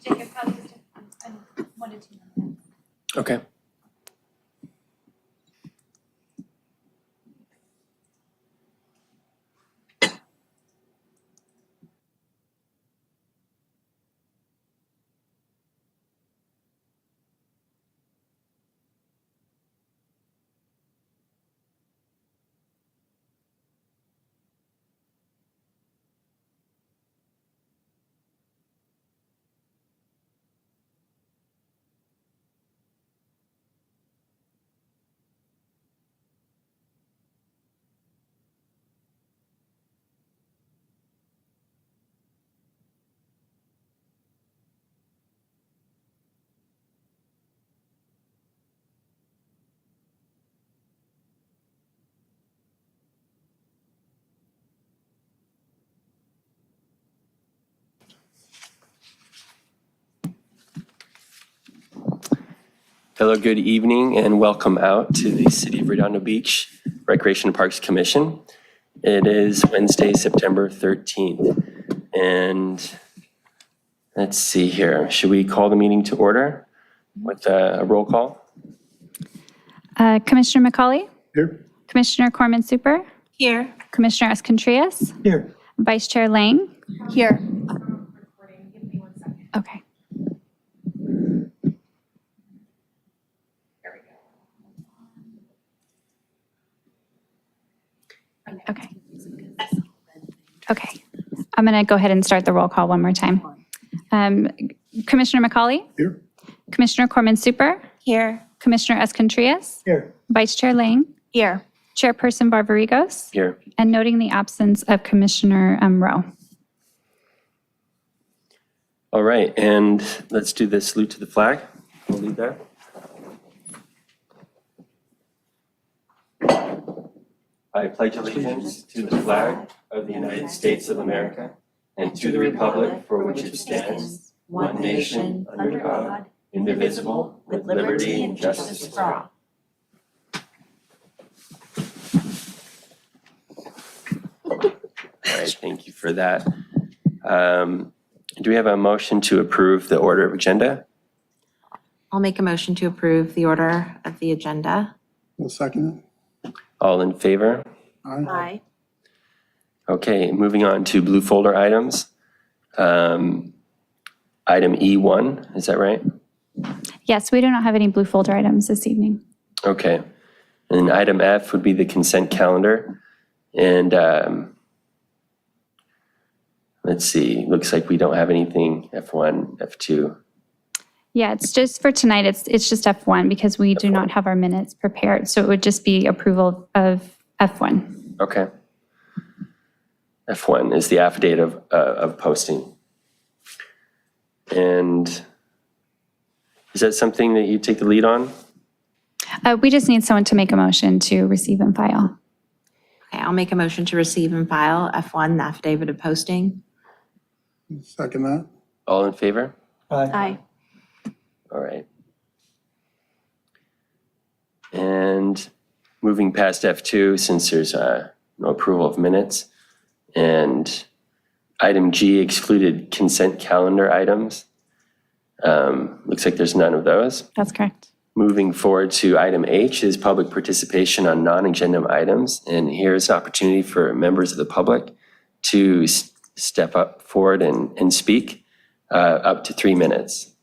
Jacob, probably just 1 to 2 minutes. Okay. Hello, good evening, and welcome out to the City of Redondo Beach Recreation and Parks Commission. It is Wednesday, September 13th, and let's see here. Should we call the meeting to order with a roll call? Commissioner McCauley? Here. Commissioner Corman-Super? Here. Commissioner Escontrias? Here. Vice Chair Lang? Here. Okay. Okay. Okay. I'm going to go ahead and start the roll call one more time. Commissioner McCauley? Here. Commissioner Corman-Super? Here. Commissioner Escontrias? Here. Vice Chair Lang? Here. Chairperson Barbarigos? Here. And noting the absence of Commissioner Rowe. All right, and let's do the salute to the flag. We'll leave there. I pledge allegiance to the flag of the United States of America and to the republic for which it stands, one nation, under God, indivisible, with liberty and justice for all. All right, thank you for that. Do we have a motion to approve the order of agenda? I'll make a motion to approve the order of the agenda. I'll second All in favor? it. Aye. Aye. Okay, moving on to blue folder items. Item E1, is that right? Yes, we do not have any blue folder items this evening. Okay. And item F would be the consent calendar. And let's see, looks like we don't have anything F1, F2. Yeah, it's just for tonight, it's just F1 because we do not have our minutes prepared. So it would just be approval of F1. Okay. F1 is the affidavit of posting. And is that something that you take the lead on? We just need someone to make a motion to receive and file. Okay, I'll make a motion to receive and file F1, the affidavit of posting. Second that. All in favor? Aye. All right. And moving past F2, since there's no approval of minutes, and item G, excluded consent calendar items. Looks like there's none of those. That's correct. Moving forward to item H is public participation on non-agenda items. And here's an opportunity for members of the public to step up forward and speak up to 3 minutes.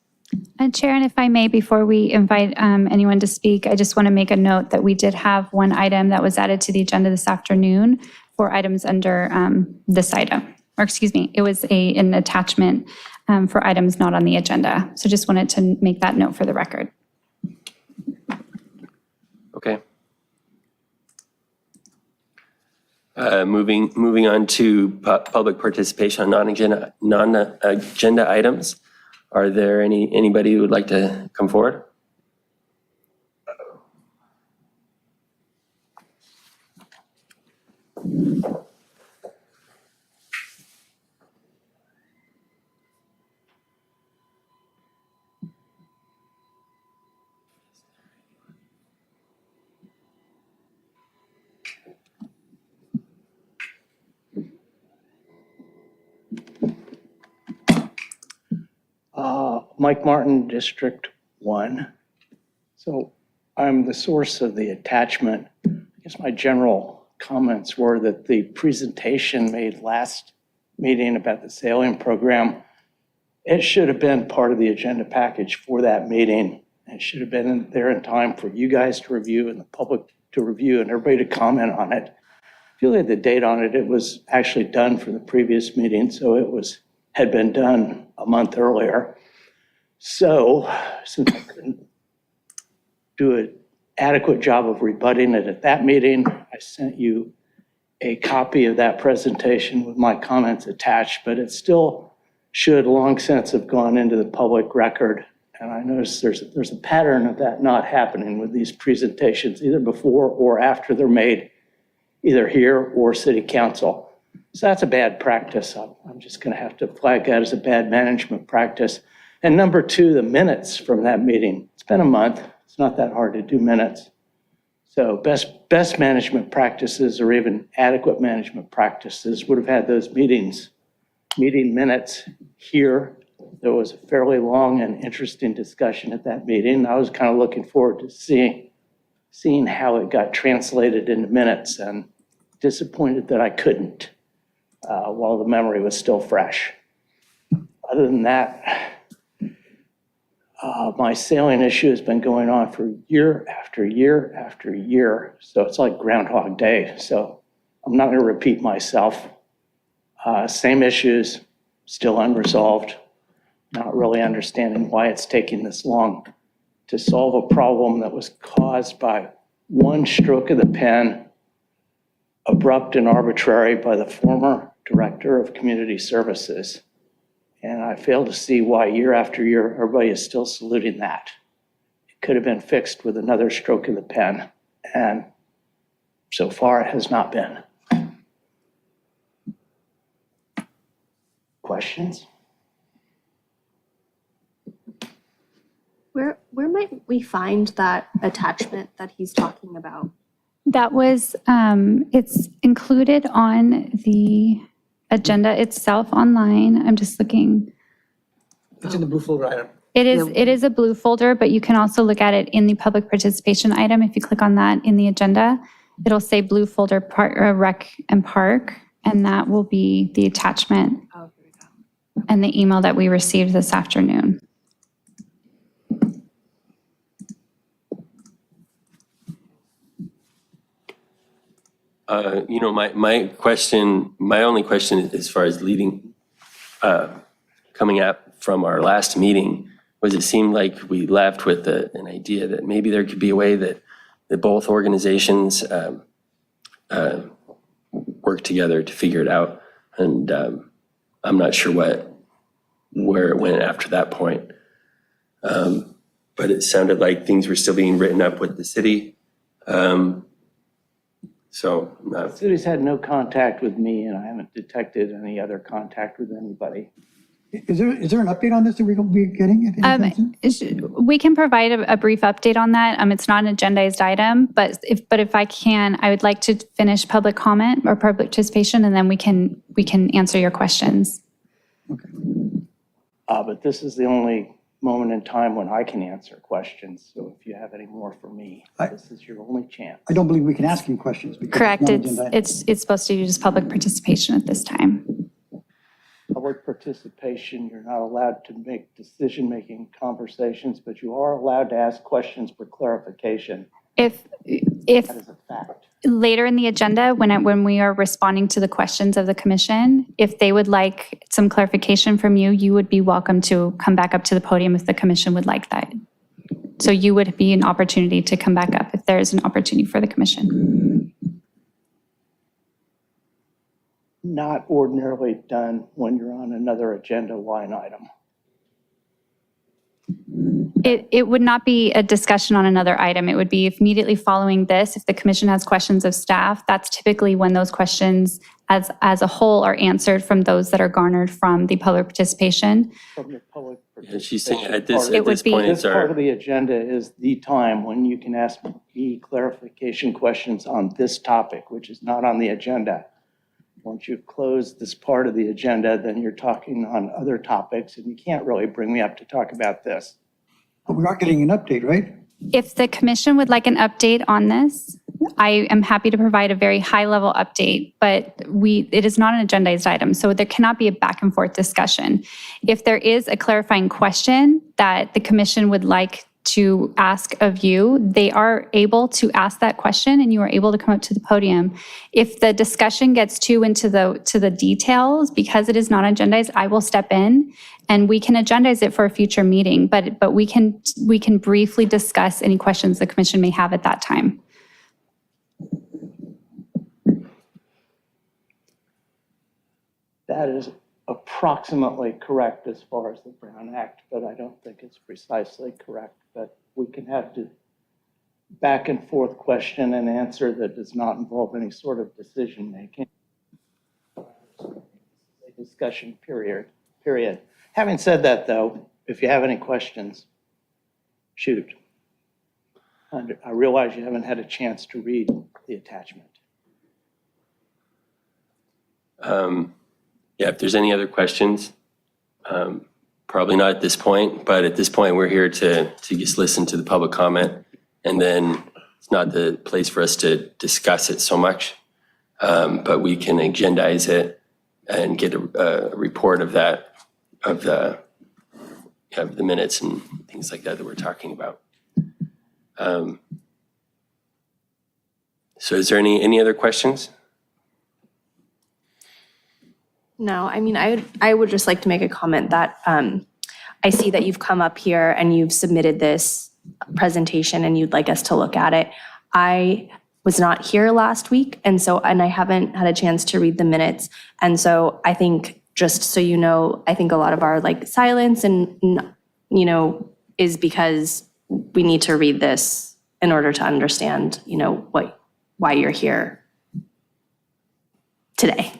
Chair, and if I may, before we invite anyone to speak, I just want to make a note that we did have one item that was added to the agenda this afternoon for items under this item, or excuse me, it was an attachment for items not on the agenda. So just wanted to make that note for the record. Okay. Moving on to public participation on non-agenda items. Are there anybody who would like to come forward? Mike Martin, District 1. So I'm the source of the attachment. I guess my general comments were that the presentation made last meeting about the sailing program, it should have been part of the agenda package for that meeting. It should have been there in time for you guys to review and the public to review and everybody to comment on it. If you look at the date on it, it was actually done for the previous meeting, so it had been done a month earlier. So since I couldn't do an adequate job of rebutting it at that meeting, I sent you a copy of that presentation with my comments attached, but it still should long since have gone into the public record. And I noticed there's a pattern of that not happening with these presentations, either before or after they're made, either here or city council. So that's a bad practice. I'm just going to have to flag that as a bad management practice. And number two, the minutes from that meeting. It's been a month. It's not that hard to do minutes. So best management practices or even adequate management practices would have had those meeting minutes here. There was a fairly long and interesting discussion at that meeting. I was kind of looking forward to seeing how it got translated into minutes, and disappointed that I couldn't while the memory was still fresh. Other than that, my sailing issue has been going on for year after year after year. So it's like Groundhog Day. So I'm not going to repeat myself. Same issues, still unresolved. Not really understanding why it's taking this long to solve a problem that was caused by one stroke of the pen, abrupt and arbitrary, by the former director of community services. And I fail to see why year after year, everybody is still saluting that. It could have been fixed with another stroke of the pen. And so far it has not been. Questions? Where might we find that attachment that he's talking about? That was, it's included on the agenda itself online. I'm just looking. It's in the blue folder item. It is a blue folder, but you can also look at it in the public participation item. If you click on that in the agenda, it'll say blue folder rec and park, and that will be the attachment Oh, here we go. and the email that we received this afternoon. My only question as far as coming up from our last meeting was it seemed like we left with an idea that maybe there could be a way that both organizations work together to figure it out. And I'm not sure where it went after that point. But it sounded like things were still being written up with the city. The city's had no contact with me, and I haven't detected any other contact with anybody. Is there an update on this that we're going to be getting? We can provide a brief update on that. It's not an agendized item, but if I can, I would like to finish public comment or public participation, and then we can answer your questions. Okay. But this is the only moment in time when I can answer questions. So if you have any more for me, this is your only chance. I don't believe we can ask him questions. Because Correct. not agenda item. It's supposed to use public participation at this time. Public participation, you're not allowed to make decision-making conversations, but you are allowed to ask questions for clarification. If That is a fact. later in the agenda, when we are responding to the questions of the commission, if they would like some clarification from you, you would be welcome to come back up to the podium if the commission would like that. So you would be an opportunity to come back up if there is an opportunity for the commission. Not ordinarily done when you're on another agenda line item. It would not be a discussion on another item. It would be immediately following this. If the commission has questions of staff, that's typically when those questions as a whole are answered from those that are garnered from the public participation. From the public Yeah, she's saying participation at this, part. It at would this be- point, This it's part of our, the agenda is the time when you can ask me clarification questions on this topic, which is not on the agenda. Once you've closed this part of the agenda, then you're talking on other topics, and you can't really bring me up to talk about this. But we are getting an update, right? If the commission would like an update on this, I am happy to provide a very high-level update, but it is not an agendized item, so there cannot be a back and forth discussion. If there is a clarifying question that the commission would like to ask of you, they are able to ask that question and you are able to come up to the podium. If the discussion gets too into the details, because it is not agendized, I will step in and we can agendize it for a future meeting, but we can briefly discuss any questions the commission may have at that time. That is approximately correct as far as the Brown Act, but I don't think it's precisely correct. But we can have to back and forth question and answer that does not involve any sort of decision making. A discussion period. Having said that, though, if you have any questions, shoot. And I realize you haven't had a chance to read the attachment. Yeah, if there's any other questions, probably not at this point, but at this point, we're here to just listen to the public comment, and then it's not the place for us to discuss it so much, but we can agendize it and get a report of that, of the minutes and things like that we're talking about. So is there any other questions? No, I mean, I would just like to make a comment that I see that you've come up here and you've submitted this presentation and you'd like us to look at it. I was not here last week, and I haven't had a chance to read the minutes. And so I think, just so you know, I think a lot of our silence and is because we need to read this in order to understand, why you're here today.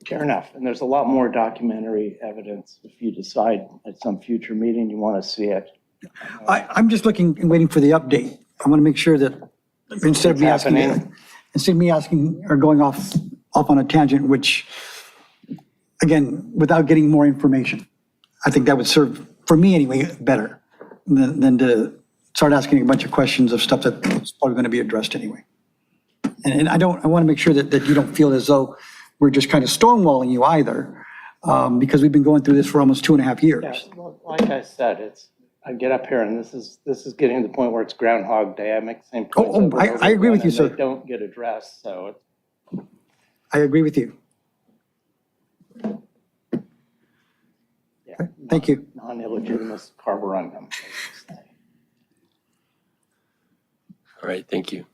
Fair enough. And there's a lot more documentary evidence if you decide at some future meeting you want to see it. I'm just looking and waiting for the update. I want to make sure that instead of me asking or going off on a tangent, which, again, without getting more information, I think that would serve, for me anyway, better than to start asking a bunch of questions of stuff that's probably going to be addressed anyway. And I want to make sure that you don't feel as though we're just kind of stonewalling you either, because we've been going through this for almost 2.5 years. Yeah, well, like I said, I get up here and this is getting to the point where it's Groundhog Day. I make the same points over and over I agree with you, again, and sir. they don't get addressed, so. I agree with you. Yeah, Thank you. non-illegitimate carborundum. All right, thank you.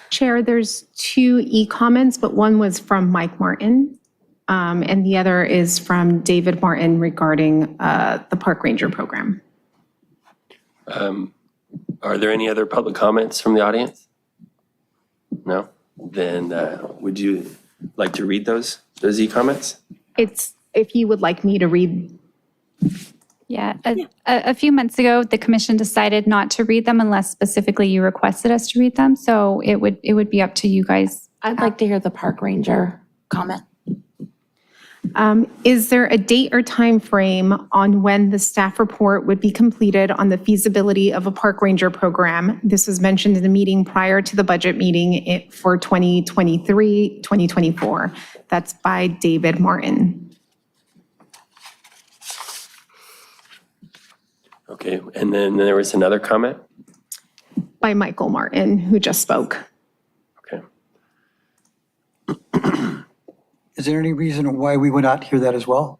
Chair, there's 2 e-comments, but one was from Mike Martin, and the other is from David Martin regarding the Park Ranger program. Are there any other public comments from the audience? No? Then would you like to read those e-comments? It's, if you would like me to read. Yeah, a few months ago, the commission decided not to read them unless specifically you requested us to read them. So it would be up to you guys. I'd like to hear the park ranger comment. Is there a date or time frame on when the staff report would be completed on the feasibility of a park ranger program? This was mentioned in the meeting prior to the budget meeting for 2023, 2024. That's by David Martin. Okay, and then there was another comment? By Michael Martin, who just spoke. Okay. Is there any reason why we would not hear that as well?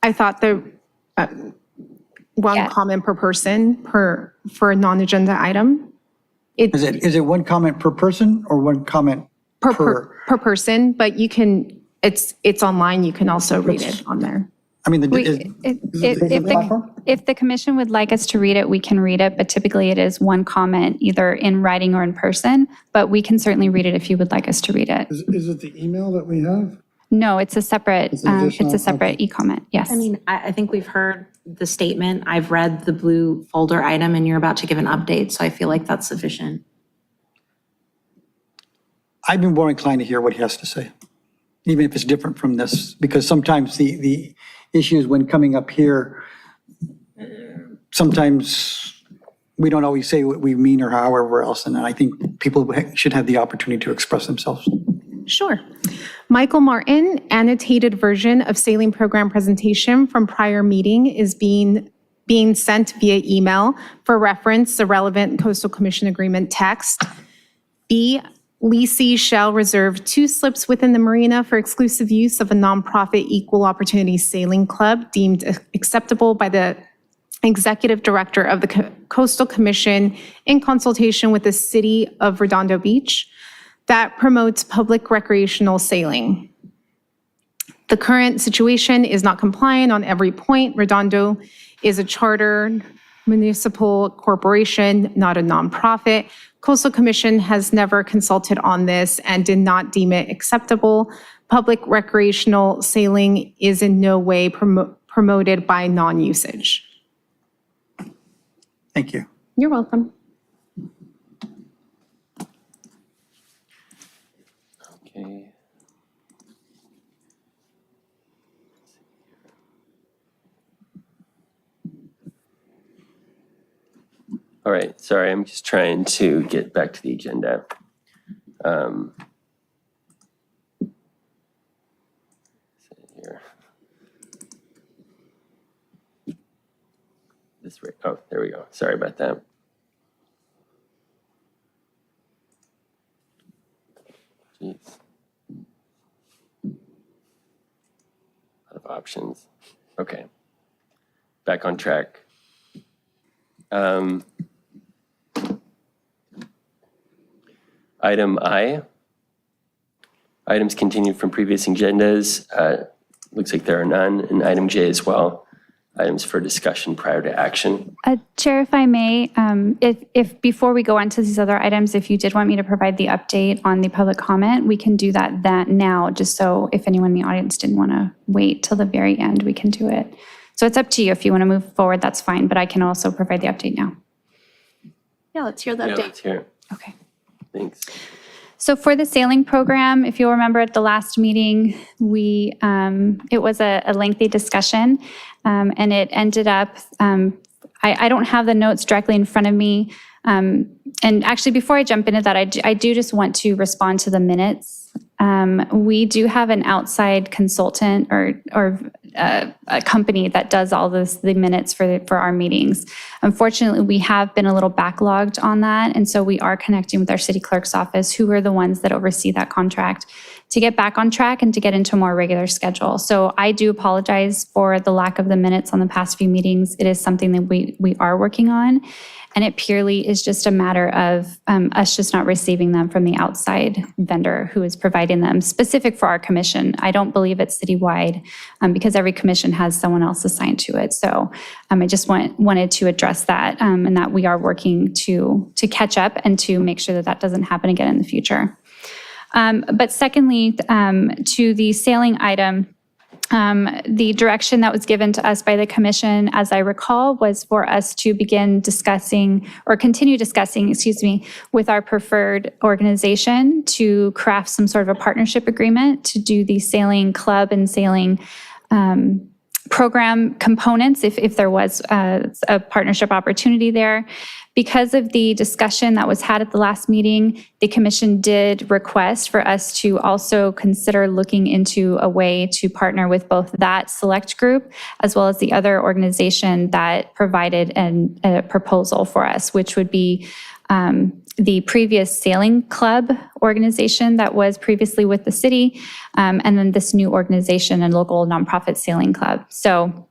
I thought the one Yeah. comment per person for a non-agenda item. Is it one comment per person or one comment per? Per person, but you can, it's online, you can also read it on there. I mean, If the commission would like us to read it, we can read it, but typically it is one comment, either in writing or in person, but we can certainly read it if you would like us to read it. Is it the email that we have? No, it's a separate, It's an additional- it's a separate okay. e-comment, yes. I mean, I think we've heard the statement. I've read the blue folder item, and you're about to give an update, so I feel like that's sufficient. I've been more inclined to hear what he has to say, even if it's different from this, because sometimes the issues when coming up here, sometimes we don't always say what we mean or however else, and I think people should have the opportunity to express themselves. Sure. Michael Martin, annotated version of saline program presentation from prior meeting is being sent via email for reference, the relevant Coastal Commission agreement text. B, leasee shall reserve 2 slips within the marina for exclusive use of a nonprofit equal opportunity sailing club deemed acceptable by the executive director of the Coastal Commission in consultation with the city of Redondo Beach that promotes public recreational sailing. The current situation is not compliant on every point. Redondo is a chartered municipal corporation, not a nonprofit. Coastal Commission has never consulted on this and did not deem it acceptable. Public recreational sailing is in no way promoted by non-usage. Thank you. You're welcome. Okay. All right, sorry, I'm just trying to get back to the agenda. Here. This way, oh, there we go. Sorry about that. Jeez. A lot of options. Okay. Back on track. Item I. Items continued from previous agendas. Looks like there are none. And item J as well. Items for discussion prior to action. Chair, if I may, if before we go on to these other items, if you did want me to provide the update on the public comment, we can do that now, just so if anyone in the audience didn't want to wait till the very end, we can do it. So it's up to you. If you want to move forward, that's fine, but I can also provide the update now. Yeah, let's hear the Yeah, update. let's hear it. Okay. Thanks. So for the sailing program, if you'll remember at the last meeting, it was a lengthy discussion, and it ended up, I don't have the notes directly in front of me. And actually, before I jump into that, I do just want to respond to the minutes. We do have an outside consultant or a company that does all the minutes for our meetings. Unfortunately, we have been a little backlogged on that, and so we are connecting with our city clerk's office, who are the ones that oversee that contract, to get back on track and to get into a more regular schedule. So I do apologize for the lack of the minutes on the past few meetings. It is something that we are working on. And it purely is just a matter of us just not receiving them from the outside vendor who is providing them specific for our commission. I don't believe it's citywide because every commission has someone else assigned to it. So I just wanted to address that and that we are working to catch up and to make sure that that doesn't happen again in the future. But secondly, to the sailing item, the direction that was given to us by the commission, as I recall, was for us to begin discussing or continue discussing, with our preferred organization to craft some sort of a partnership agreement to do the sailing club and sailing program components if there was a partnership opportunity there. Because of the discussion that was had at the last meeting, the commission did request for us to also consider looking into a way to partner with both that select group as well as the other organization that provided a proposal for us, which would be the previous sailing club organization that was previously with the city, and then this new organization and local nonprofit sailing club. So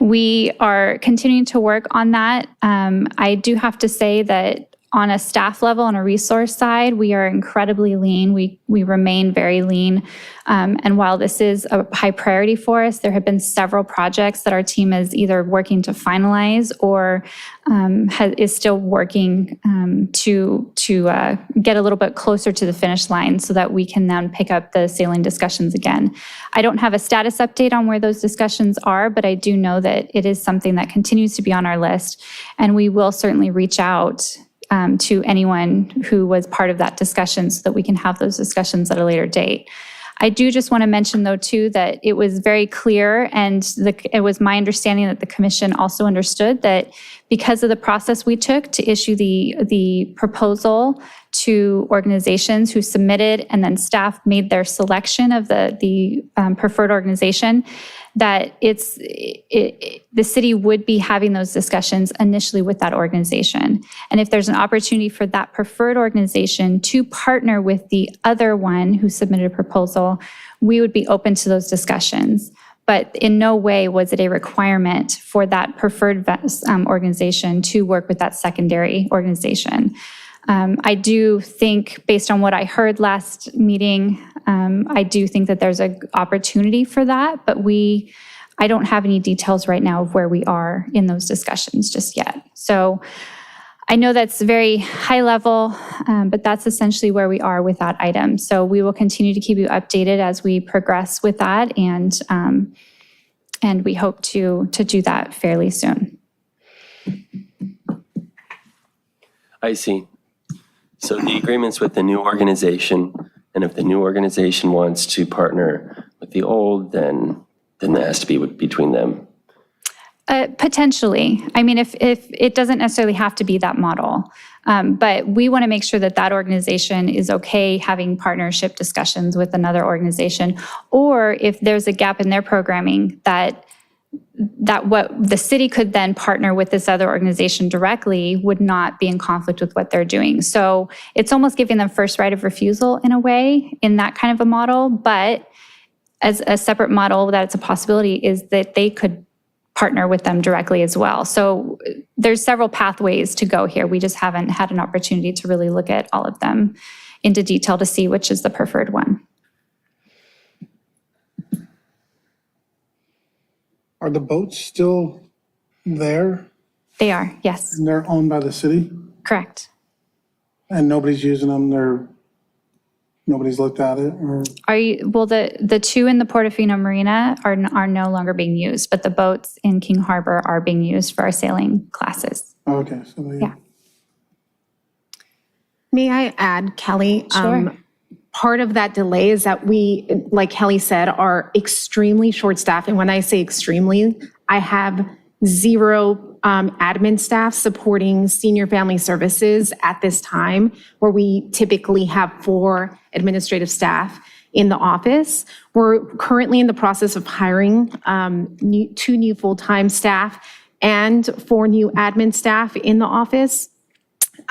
we are continuing to work on that. I do have to say that on a staff level, on a resource side, we are incredibly lean. We remain very lean. And while this is a high priority for us, there have been several projects that our team is either working to finalize or is still working to get a little bit closer to the finish line so that we can then pick up the sailing discussions again. I don't have a status update on where those discussions are, but I do know that it is something that continues to be on our list, and we will certainly reach out to anyone who was part of that discussion so that we can have those discussions at a later date. I do just want to mention, though, too, that it was very clear, and it was my understanding that the commission also understood that because of the process we took to issue the proposal to organizations who submitted, and then staff made their selection of the preferred organization, that the city would be having those discussions initially with that organization. And if there's an opportunity for that preferred organization to partner with the other one who submitted a proposal, we would be open to those discussions. But in no way was it a requirement for that preferred organization to work with that secondary organization. I do think, based on what I heard last meeting, I do think that there's an opportunity for that, but I don't have any details right now of where we are in those discussions just yet. So I know that's very high level, but that's essentially where we are with that item. So we will continue to keep you updated as we progress with that, and we hope to do that fairly soon. I see. So the agreement's with the new organization, and if the new organization wants to partner with the old, then that has to be between them. Potentially. I mean, if it doesn't necessarily have to be that model, but we want to make sure that that organization is okay having partnership discussions with another organization, or if there's a gap in their programming that what the city could then partner with this other organization directly would not be in conflict with what they're doing. So it's almost giving them first right of refusal in a way, in that kind of a model. But as a separate model, that it's a possibility is that they could partner with them directly as well. So there's several pathways to go here. We just haven't had an opportunity to really look at all of them into detail to see which is the preferred one. Are the boats still there They are, yes, and they're owned by the city correct. and nobody's using them? Nobody's looked at it, or? Well, the two in the Portofino Marina are no longer being used, but the boats in King Harbor are being used for our sailing classes. Oh, okay, so Yeah. May I add, Kelly? Sure. Part of that delay is that we, like Kelly said, are extremely short-staffed. And when I say extremely, I have 0 admin staff supporting senior family services at this time, where we typically have 4 administrative staff in the office. We're currently in the process of hiring 2 new full-time staff and 4 new admin staff in the office.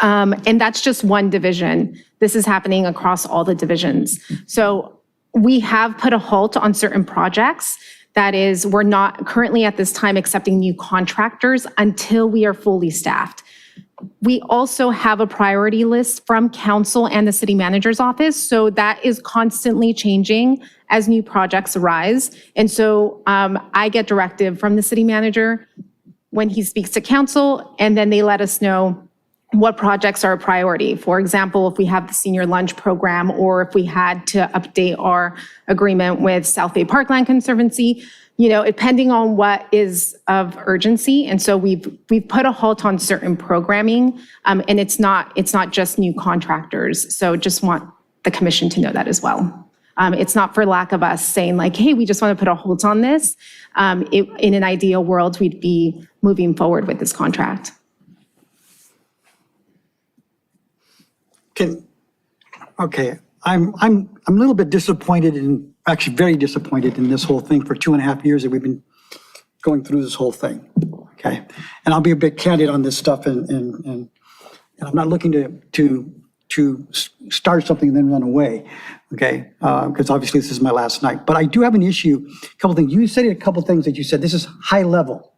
And that's just one division. This is happening across all the divisions. So we have put a halt on certain projects. That is, we're not currently at this time accepting new contractors until we are fully staffed. We also have a priority list from council and the city manager's office. So that is constantly changing as new projects arise. And so I get directive from the city manager when he speaks to council, and then they let us know what projects are a priority. For example, if we have the senior lunch program, or if we had to update our agreement with South Bay Parkland Conservancy, depending on what is of urgency. And so we've put a halt on certain programming, and it's not just new contractors. So just want the commission to know that as well. It's not for lack of us saying like, hey, we just want to put a halt on this. In an ideal world, we'd be moving forward with this contract. Okay, I'm a little bit disappointed, and actually very disappointed in this whole thing for 2.5 years that we've been going through this whole thing. Okay, and I'll be a bit candid on this stuff, and I'm not looking to start something and then run away. Okay, because obviously this is my last night. But I do have an issue. A couple things you said. A couple things that you said. This is high level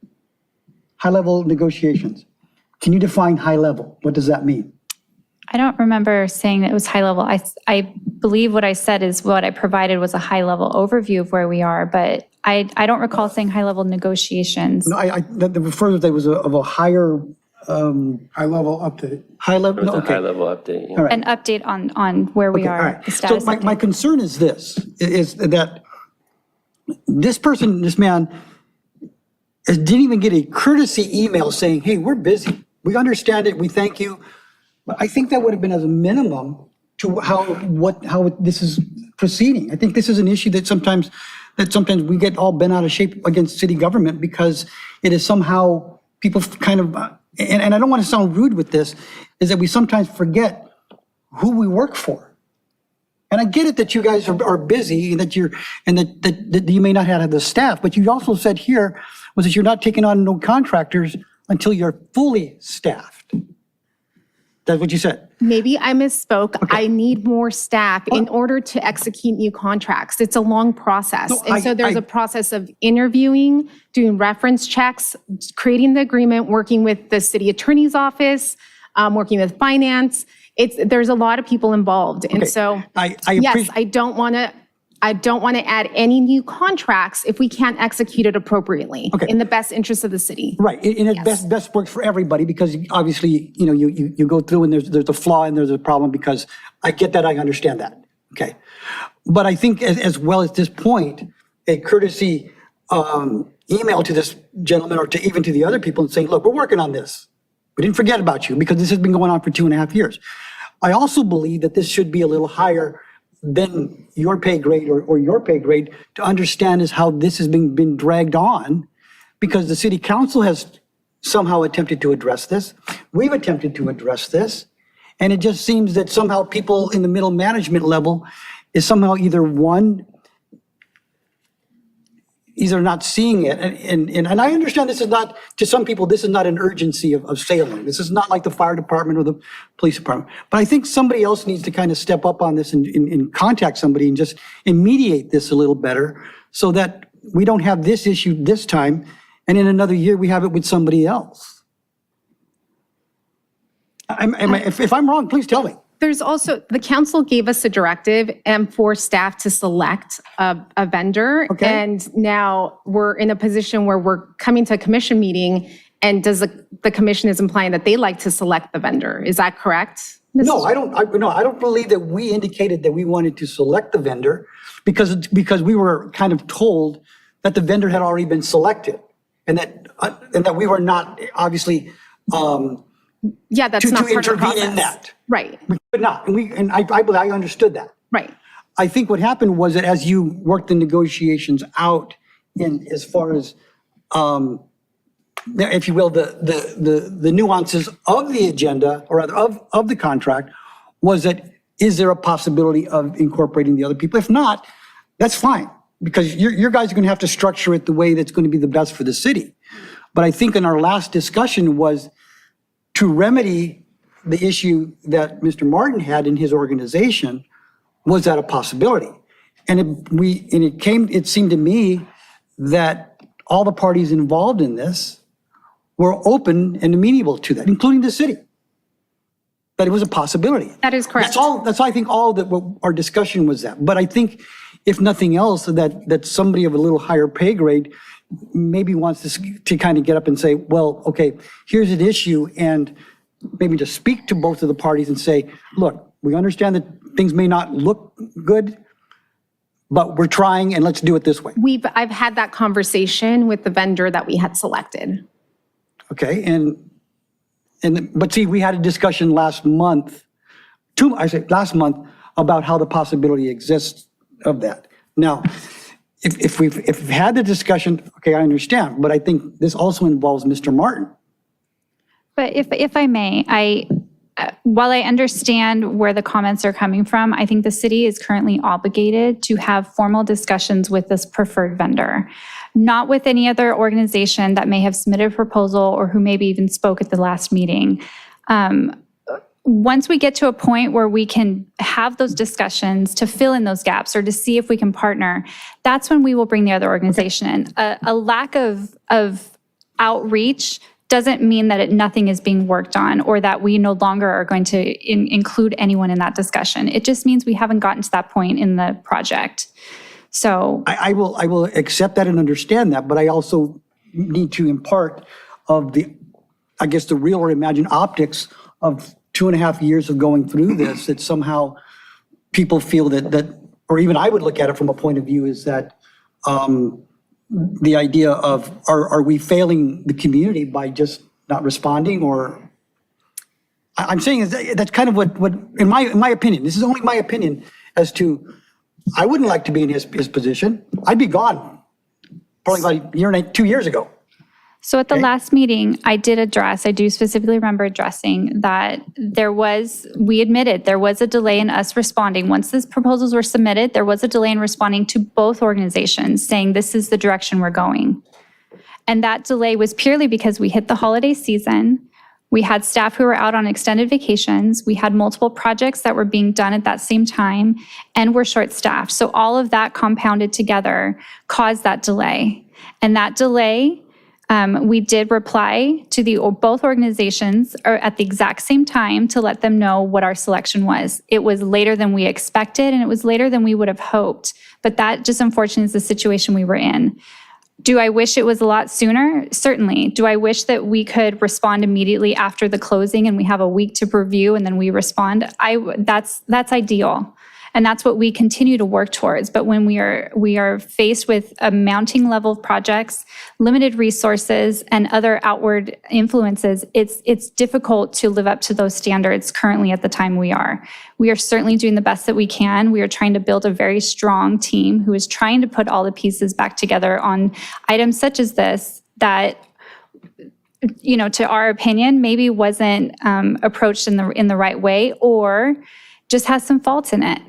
negotiations. Can you define high level? What does that mean? I don't remember saying that it was high level. I believe what I said is what I provided was a high level overview of where we are, but I don't recall saying high level negotiations. No, that refers that was of a higher, High level update. high It level, was a okay. high-level update. yeah. All right. An update on where we Okay, all are, right. the So status. my concern is this, is that this person, this man, didn't even get a courtesy email saying, hey, we're busy. We understand it. We thank you. But I think that would have been as a minimum to how this is proceeding. I think this is an issue that sometimes we get all bent out of shape against city government because it is somehow people kind of, and I don't want to sound rude with this, is that we sometimes forget who we work for. And I get it that you guys are busy and that you may not have the staff, but you also said here was that you're not taking on no contractors until you're fully staffed. That's what you said. Maybe I misspoke. I need more staff in order to execute new contracts. It's a long process. No, And so there's a process of interviewing, doing reference checks, creating the agreement, working with the city attorney's office, working with finance. There's a lot of people involved. And Okay. so, I yes, appreciate. I don't want to add any new contracts if we can't execute it appropriately Okay. in the best interest of the city. Right, and it best works for everybody because obviously, you go through and there's a flaw and there's a problem because I get that, I understand that, okay? But I think as well at this point, a courtesy email to this gentleman or even to the other people and saying, look, we're working on this. We didn't forget about you because this has been going on for 2.5 years. I also believe that this should be a little higher than your pay grade or your pay grade to understand is how this has been dragged on because the city council has somehow attempted to address this. We've attempted to address this. And it just seems that somehow people in the middle management level is somehow either not seeing it. And I understand this is not, to some people, this is not an urgency of sailing. This is not like the fire department or the police department. But I think somebody else needs to kind of step up on this and contact somebody and mediate this a little better so that we don't have this issue this time and in another year we have it with somebody else. If I'm wrong, please tell me. There's also, the council gave us a directive and for staff to select a vendor. Okay. And now we're in a position where we're coming to a commission meeting and the commission is implying that they like to select the vendor. Is that correct? No, I don't believe that we indicated that we wanted to select the vendor because we were kind of told that the vendor had already been selected and that we were not obviously Yeah, that's to not part of the intervene in process. that. Right, We could not, and I understood that. right. I think what happened was that as you worked the negotiations out in as far as, if you will, the nuances of the agenda, or rather of the contract, was that, is there a possibility of incorporating the other people? If not, that's fine, because your guys are going to have to structure it the way that's going to be the best for the city. But I think in our last discussion was to remedy the issue that Mr. Martin had in his organization, was that a possibility? And it seemed to me that all the parties involved in this were open and amenable to that, including the city, that it was a possibility. That is correct. That's I think all that what our discussion was that. But I think if nothing else, that somebody of a little higher pay grade maybe wants to kind of get up and say, well, okay, here's an issue, and maybe to speak to both of the parties and say, look, we understand that things may not look good, but we're trying and let's do it this way. I've had that conversation with the vendor that we had selected. Okay, but see, we had a discussion last month, last month, about how the possibility exists of that. Now, if we've had the discussion, okay, I understand, but I think this also involves Mr. Martin. But if I may, while I understand where the comments are coming from, I think the city is currently obligated to have formal discussions with this preferred vendor, not with any other organization that may have submitted a proposal or who maybe even spoke at the last meeting. Once we get to a point where we can have those discussions to fill in those gaps or to see if we can partner, that's when we will bring the other organization in. A lack of outreach doesn't mean that nothing is being worked on or that we no longer are going to include anyone in that discussion. It just means we haven't gotten to that point in the project. So I will accept that and understand that, but I also need to impart of the, I guess, the real or imagined optics of 2.5 years of going through this, that somehow people feel that, or even I would look at it from a point of view is that the idea of, are we failing the community by just not responding? Or I'm saying is that's kind of what in my opinion, this is only my opinion as to, I wouldn't like to be in his position. I'd be gone probably about a year and 2 years ago. So at the last meeting, I do specifically remember addressing that we admitted there was a delay in us responding. Once these proposals were submitted, there was a delay in responding to both organizations saying this is the direction we're going. And that delay was purely because we hit the holiday season. We had staff who were out on extended vacations. We had multiple projects that were being done at that same time, and we're short-staffed. So all of that compounded together caused that delay. And that delay, we did reply to both organizations at the exact same time to let them know what our selection was. It was later than we expected, and it was later than we would have hoped. But that just unfortunately is the situation we were in. Do I wish it was a lot sooner? Certainly. Do I wish that we could respond immediately after the closing and we have a week to review and then we respond? That's ideal. And that's what we continue to work towards. But when we are faced with a mounting level of projects, limited resources, and other outward influences, it's difficult to live up to those standards currently at the time we are. We are certainly doing the best that we can. We are trying to build a very strong team who is trying to put all the pieces back together on items such as this that, you know, to our opinion, maybe wasn't approached in the right way or just has some faults in it.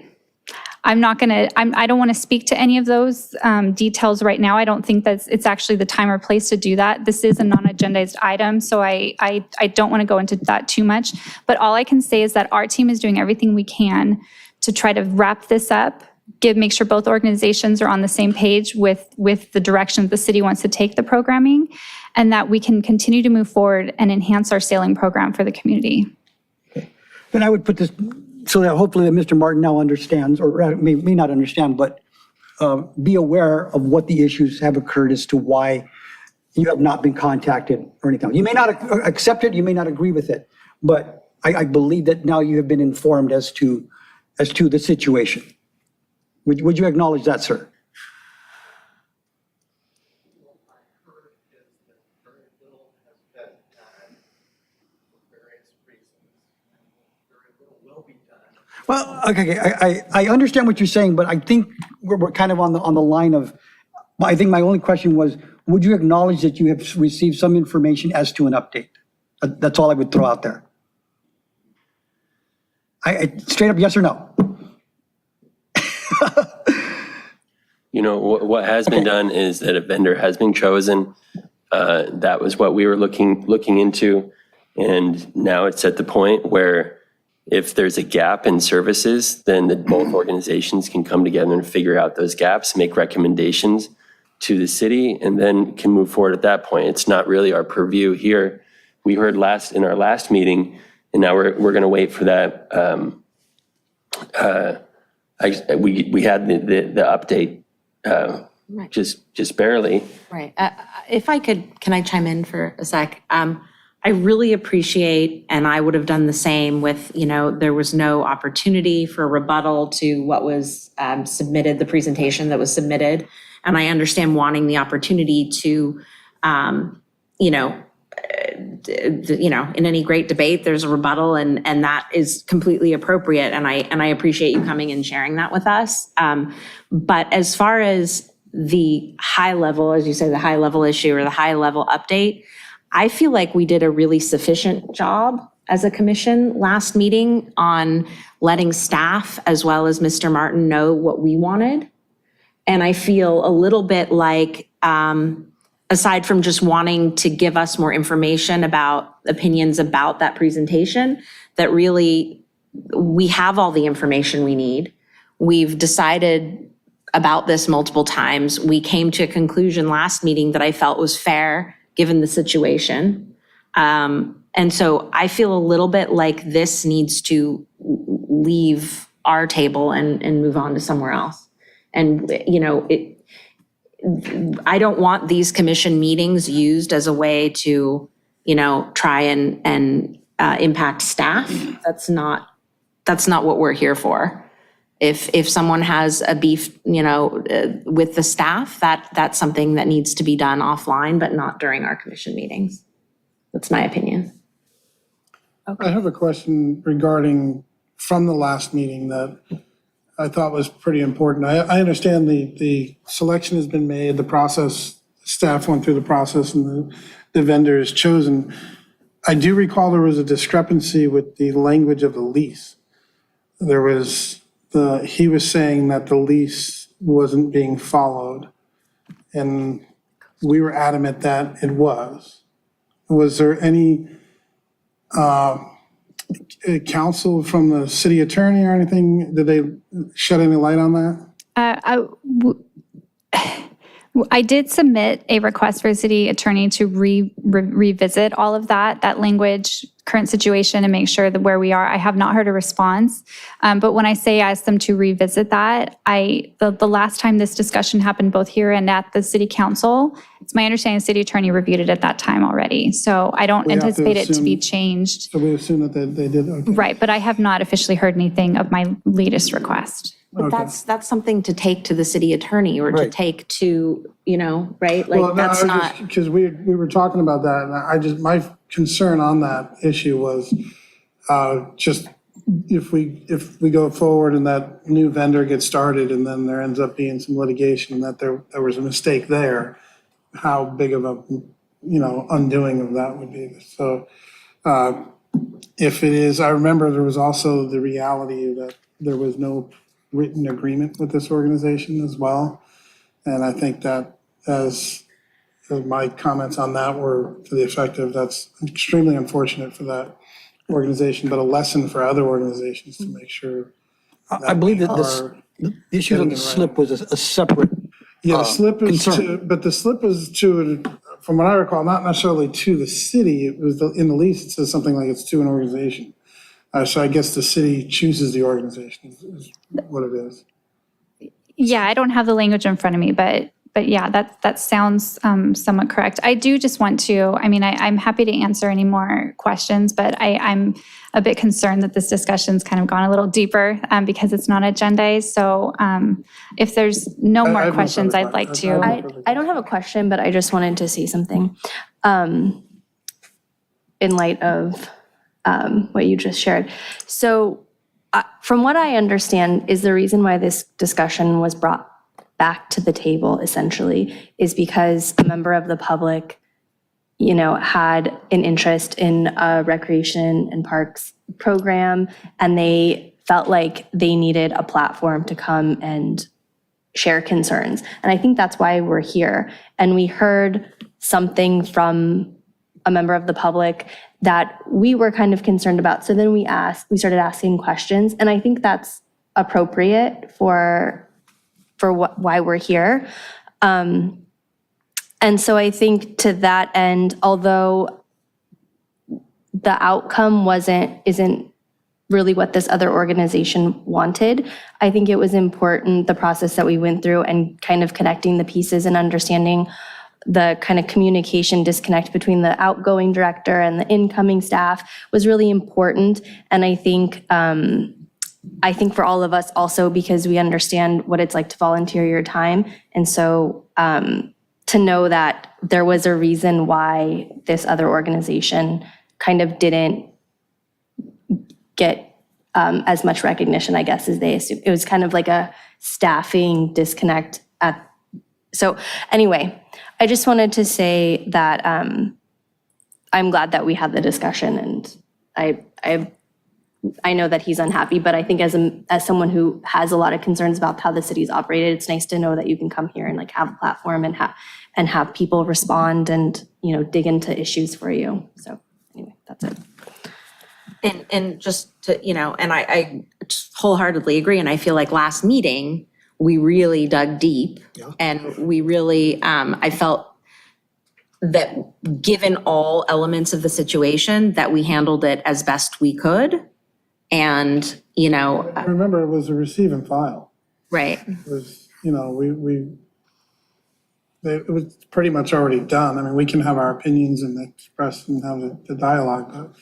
I don't want to speak to any of those details right now. I don't think that it's actually the time or place to do that. This is a non-agendized item, so I don't want to go into that too much. But all I can say is that our team is doing everything we can to try to wrap this up, make sure both organizations are on the same page with the direction that the city wants to take the programming, and that we can continue to move forward and enhance our sailing program for the community. Then I would put this, so that hopefully that Mr. Martin now understands, or may not understand, but be aware of what the issues have occurred as to why you have not been contacted or anything. You may not accept it, you may not agree with it, but I believe that now you have been informed as to the situation. Would you acknowledge that, sir? Well, okay, I understand what you're saying, but I think we're kind of on the line of, I think my only question was, would you acknowledge that you have received some information as to an update? That's all I would throw out there. Straight up yes or no? You know, what has been done is that a vendor has been chosen. That was what we were looking into. And now it's at the point where if there's a gap in services, then both organizations can come together and figure out those gaps, make recommendations to the city, and then can move forward at that point. It's not really our purview here. We heard in our last meeting, and now we're going to wait for that. We had the update Right. just barely. Right. If I could, can I chime in for a sec? I really appreciate, and I would have done the same with, there was no opportunity for rebuttal to what was submitted, the presentation that was submitted. And I understand wanting the opportunity to, in any great debate, there's a rebuttal, and that is completely appropriate. And I appreciate you coming and sharing that with us. But as far as the high level, as you say, the high level issue or the high level update, I feel like we did a really sufficient job as a commission last meeting on letting staff as well as Mr. Martin know what we wanted. And I feel a little bit like, aside from just wanting to give us more information about opinions about that presentation, that really we have all the information we need. We've decided about this multiple times. We came to a conclusion last meeting that I felt was fair given the situation. And so I feel a little bit like this needs to leave our table and move on to somewhere else. And, you know, I don't want these commission meetings used as a way to, you know, try and impact staff. That's not what we're here for. If someone has a beef, you know, with the staff, that's something that needs to be done offline, but not during our commission meetings. That's my opinion. I have a question regarding from the last meeting that I thought was pretty important. I understand the selection has been made, the process, staff went through the process and the vendor is chosen. I do recall there was a discrepancy with the language of the lease. He was saying that the lease wasn't being followed, and we were adamant that it was. Was there any counsel from the city attorney or anything? Did they shed any light on that? I did submit a request for the city attorney to revisit all of that language, current situation, and make sure that where we are. I have not heard a response. But when I say I asked them to revisit that, the last time this discussion happened both here and at the city council, it's my understanding the city attorney reviewed it at that time already. So I don't anticipate it to be changed. So we assume that they did, okay. Right, but I have not officially heard anything of my latest request. But that's something to take to the city attorney or to Right. take to, you know, right? Like, Well, no, that's not. Because we were talking about that, and my concern on that issue was just if we go forward and that new vendor gets started and then there ends up being some litigation that there was a mistake there, how big of a, you know, undoing of that would be. So if it is, I remember there was also the reality that there was no written agreement with this organization as well. And I think that as my comments on that were to the effect of that's extremely unfortunate for that organization, but a lesson for other organizations to make sure. I believe that the issue of the slip was a separate Yeah, the slip is concern. but the slip is to, from what I recall, not necessarily to the city. It was in the lease, it says something like it's to an organization. So I guess the city chooses the organization is what it is. Yeah, I don't have the language in front of me, but yeah, that sounds somewhat correct. I do just want to, I mean, I'm happy to answer any more questions, but I'm a bit concerned that this discussion's kind of gone a little deeper because it's not agendized. So if there's no I more have no questions, further I'd like questions. to. I don't have a question, but I just wanted to say something. In light of what you just shared. So from what I understand is the reason why this discussion was brought back to the table essentially is because a member of the public, you know, had an interest in a recreation and parks program, and they felt like they needed a platform to come and share concerns. And I think that's why we're here. And we heard something from a member of the public that we were kind of concerned about. So then we started asking questions, and I think that's appropriate for why we're here. And so I think to that end, although the outcome isn't really what this other organization wanted, I think it was important, the process that we went through and kind of connecting the pieces and understanding the kind of communication disconnect between the outgoing director and the incoming staff was really important. And I think for all of us also, because we understand what it's like to volunteer your time. And so to know that there was a reason why this other organization kind of didn't get as much recognition, I guess, as they assumed. It was kind of like a staffing disconnect. So anyway, I just wanted to say that I'm glad that we had the discussion, and I know that he's unhappy, but I think as someone who has a lot of concerns about how the city's operated, it's nice to know that you can come here and like have a platform and have people respond and, you know, dig into issues for you. So anyway, that's it. And just to, you know, and I wholeheartedly agree. And I feel like last meeting, we really dug deep and we really, I felt that given all elements of the situation, that we handled it as best we could. And, you know, Remember, it was a receive and file. right. It was, you know, it was pretty much already done. I mean, we can have our opinions and express and have the dialogue, but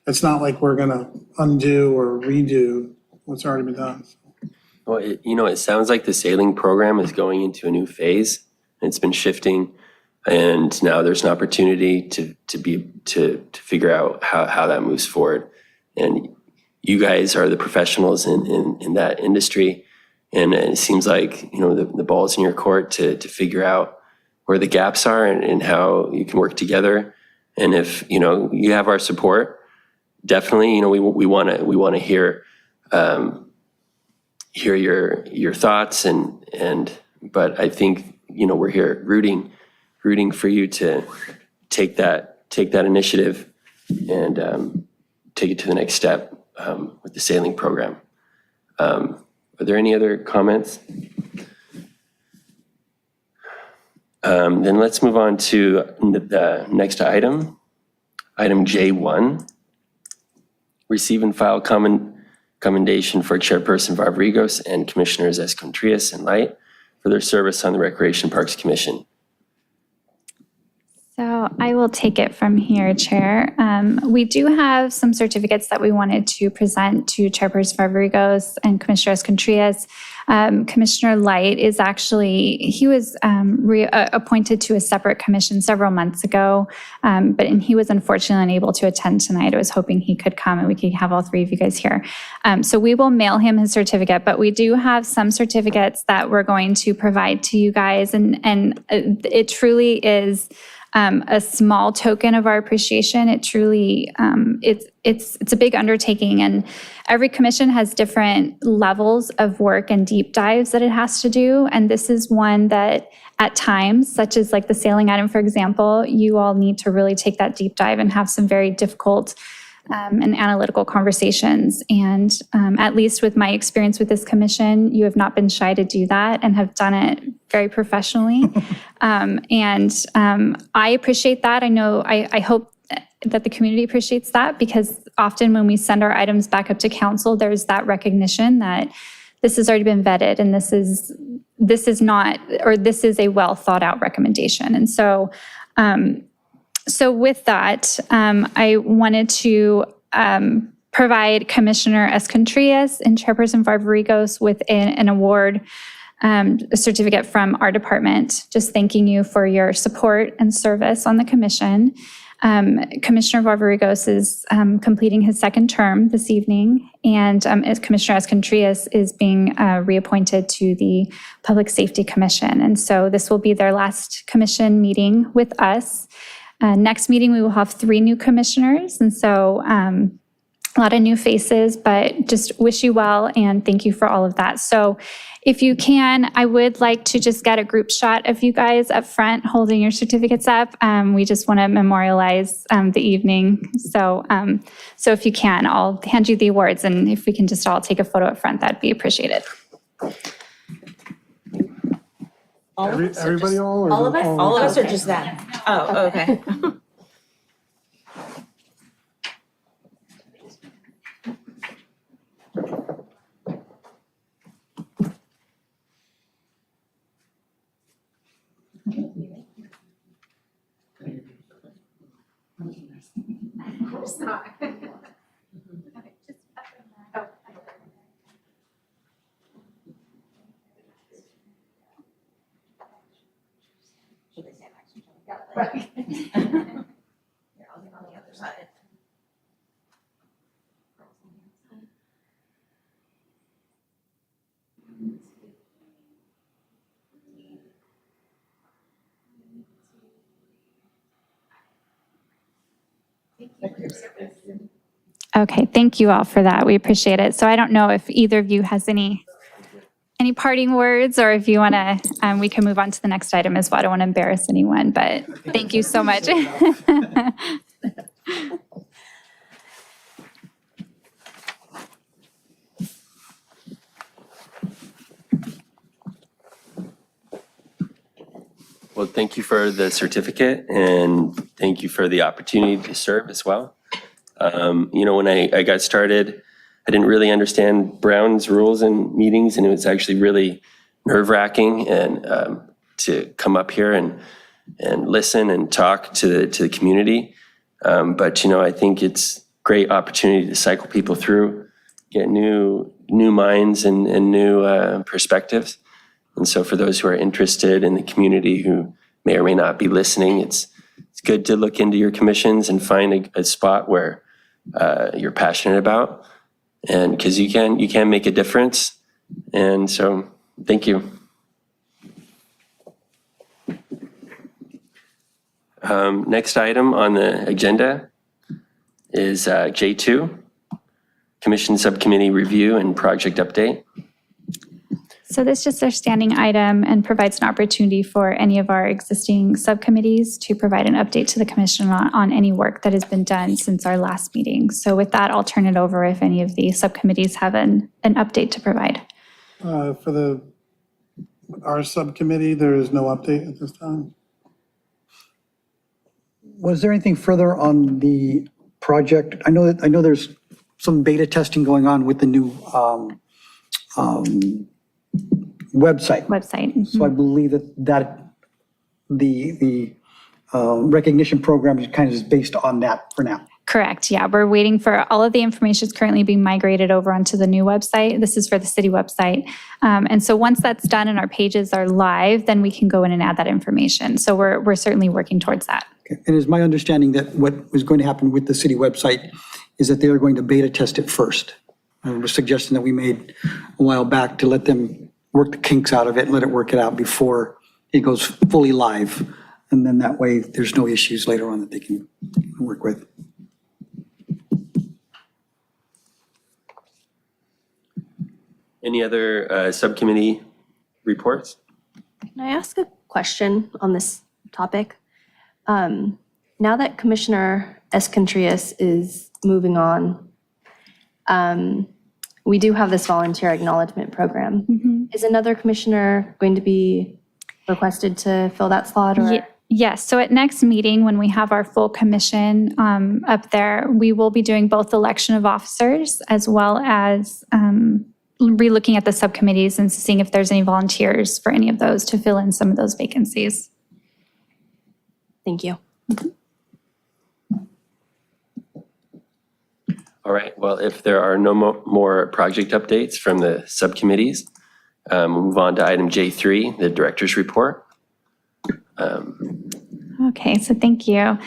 it's not like we're gonna undo or redo what's already been done. Well, it sounds like the sailing program is going into a new phase. It's been shifting, and now there's an opportunity to figure out how that moves forward. And you guys are the professionals in that industry, and it seems like the ball's in your court to figure out where the gaps are and how you can work together. And if you have our support, definitely we want to hear your thoughts but I think we're here rooting for you to take that initiative and take it to the next step with the sailing program. Are there any other comments? Then let's move on to the next item J1. Receive and file commendation for Chairperson Rodriguez and Commissioners Escontrias and Light for their service on the Recreation Parks Commission. So I will take it from here, Chair. We do have some certificates that we wanted to present to Chairperson Rodriguez and Commissioner Escontrias. Commissioner Light is he was appointed to a separate commission several months ago, but he was unfortunately unable to attend tonight. I was hoping he could come and we could have all three of you guys here. So we will mail him his certificate, but we do have some certificates that we're going to provide to you guys, and it truly is a small token of our appreciation. It truly, it's a big undertaking, and every commission has different levels of work and deep dives that it has to do. And this is one that at times, such as like the sailing item, for example, you all need to really take that deep dive and have some very difficult and analytical conversations. And at least with my experience with this commission, you have not been shy to do that and have done it very professionally. I appreciate that. I hope that the community appreciates that, because often when we send our items back up to council, there's that recognition that this has already been vetted and this is a well thought out recommendation. And so with that, I wanted to provide Commissioner Escontrias and Chairperson Rodriguez with an award, a certificate from our department, just thanking you for your support and service on the commission. Commissioner Rodriguez is completing his second term this evening, and Commissioner Escontrias is being reappointed to the Public Safety Commission. And so this will be their last commission meeting with us. Next meeting, we will have 3 new commissioners, and so a lot of new faces, but just wish you well and thank you for all of that. So if you can, I would like to just get a group shot of you guys up front holding your certificates up. We just want to memorialize the evening. So if you can, I'll hand you the awards, and if we can just all take a photo up front, that'd be appreciated. Everybody all? Or All of us? All of us, or Okay. just them? Oh, okay. Okay, thank you all for that. We appreciate it. So I don't know if either of you has any parting words, or if you want to, we can move on to the next item as well. I don't want to embarrass anyone, but thank you so much. Well, thank you for the certificate and thank you for the opportunity to serve as well. When I got started, I didn't really understand Brown's rules and meetings, and it was actually really nerve-wracking and to come up here and listen and talk to the community. But I think it's a great opportunity to cycle people through, get new minds and new perspectives. And so for those who are interested in the community who may or may not be listening, it's good to look into your commissions and find a spot where you're passionate about, and because you can make a difference. And so thank you. Next item on the agenda is J2, Commission Subcommittee Review and Project Update. So this is just our standing item and provides an opportunity for any of our existing subcommittees to provide an update to the commission on any work that has been done since our last meeting. So with that, I'll turn it over if any of the subcommittees have an update to provide. For our subcommittee, there is no update at this time. Was there anything further on the project? I know there's some beta testing going on with the new website. So I believe that the recognition program is kind of just based on that for now. Correct. Yeah, we're waiting for all of the information is currently being migrated over onto the new website. This is for the city website. And so once that's done and our pages are live, then we can go in and add that information. So we're certainly working towards that. Okay. And it's my understanding that what is going to happen with the city website is that they are going to beta test it first. A suggestion that we made a while back to let them work the kinks out of it and let it work it out before it goes fully live. And then that way there's no issues later on that they can work with. Any other subcommittee reports? Can I ask a question on this topic? Now that Commissioner Escontrias is moving on, we do have this volunteer acknowledgement program. Is another commissioner going to be requested to fill that slot? Or? Yes, so at next meeting, when we have our full commission up there, we will be doing both election of officers as well as relooking at the subcommittees and seeing if there's any volunteers for any of those to fill in some of those vacancies. Thank you. All right, well, if there are no more project updates from the subcommittees, we'll move on to item J3, the director's report. Okay, so thank you.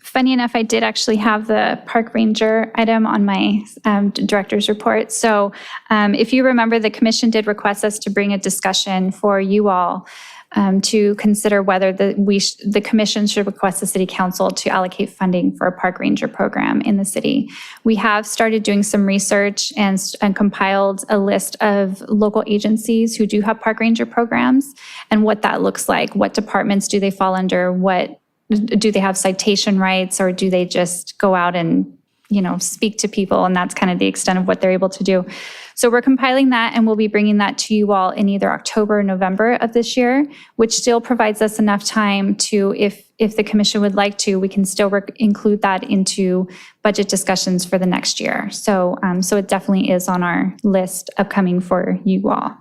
Funny enough, I did actually have the park ranger item on my director's report. So if you remember, the commission did request us to bring a discussion for you all to consider whether the commission should request the city council to allocate funding for a park ranger program in the city. We have started doing some research and compiled a list of local agencies who do have park ranger programs and what that looks like. What departments do they fall under? What do they have citation rights, or do they just go out and speak to people, and that's kind of the extent of what they're able to do. So we're compiling that, and we'll be bringing that to you all in either October or November of this year, which still provides us enough time to, if the commission would like to, we can still include that into budget discussions for the next year. So it definitely is on our list upcoming for you all.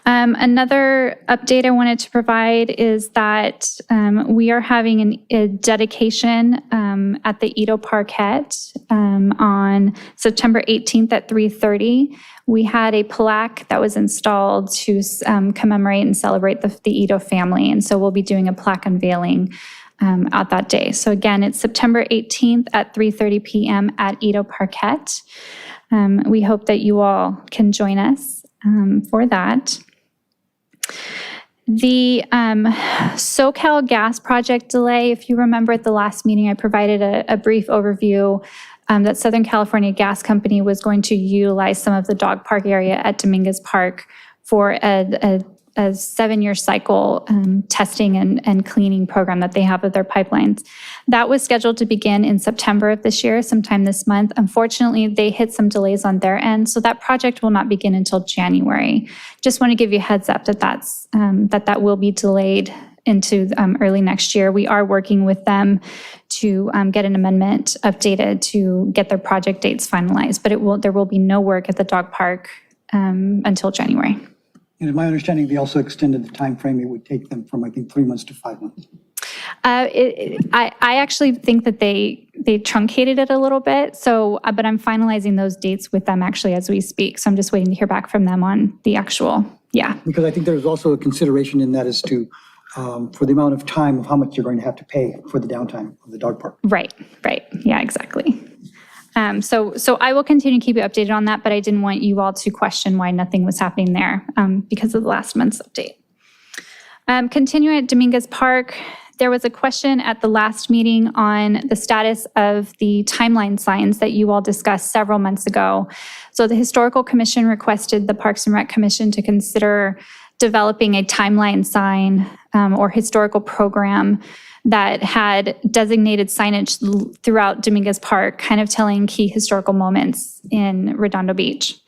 Another update I wanted to provide is that we are having a dedication at the Edo Parquet on September 18th at 3:30. We had a plaque that was installed to commemorate and celebrate the Edo family, and so we'll be doing a plaque unveiling at that day. So again, it's September 18th at 3:30 p.m. at Edo Parquet. We hope that you all can join us for that. The SoCal gas project delay, if you remember at the last meeting, I provided a brief overview that Southern California Gas Company was going to utilize some of the dog park area at Dominguez Park for a a 7-year cycle testing and cleaning program that they have of their pipelines. That was scheduled to begin in September of this year, sometime this month. Unfortunately, they hit some delays on their end, so that project will not begin until January. Just want to give you a heads up that that will be delayed into early next year. We are working with them to get an amendment updated to get their project dates finalized, but there will be no work at the dog park until January. And in my understanding, they also extended the time frame. It would take them from, I think, 3 months to 5 months. I actually think that they truncated it a little bit. So, but I'm finalizing those dates with them actually as we speak. So I'm just waiting to hear back from them on the actual, yeah. Because I think there's also a consideration in that as to, for the amount of time of how much you're going to have to pay for the downtime of the dog park. Right. Yeah, exactly. So I will continue to keep you updated on that, but I didn't want you all to question why nothing was happening there because of the last month's update. Continuing at Dominguez Park, there was a question at the last meeting on the status of the timeline signs that you all discussed several months ago. So the Historical Commission requested the Parks and Rec Commission to consider developing a timeline sign or historical program that had designated signage throughout Dominguez Park, kind of telling key historical moments in Redondo Beach.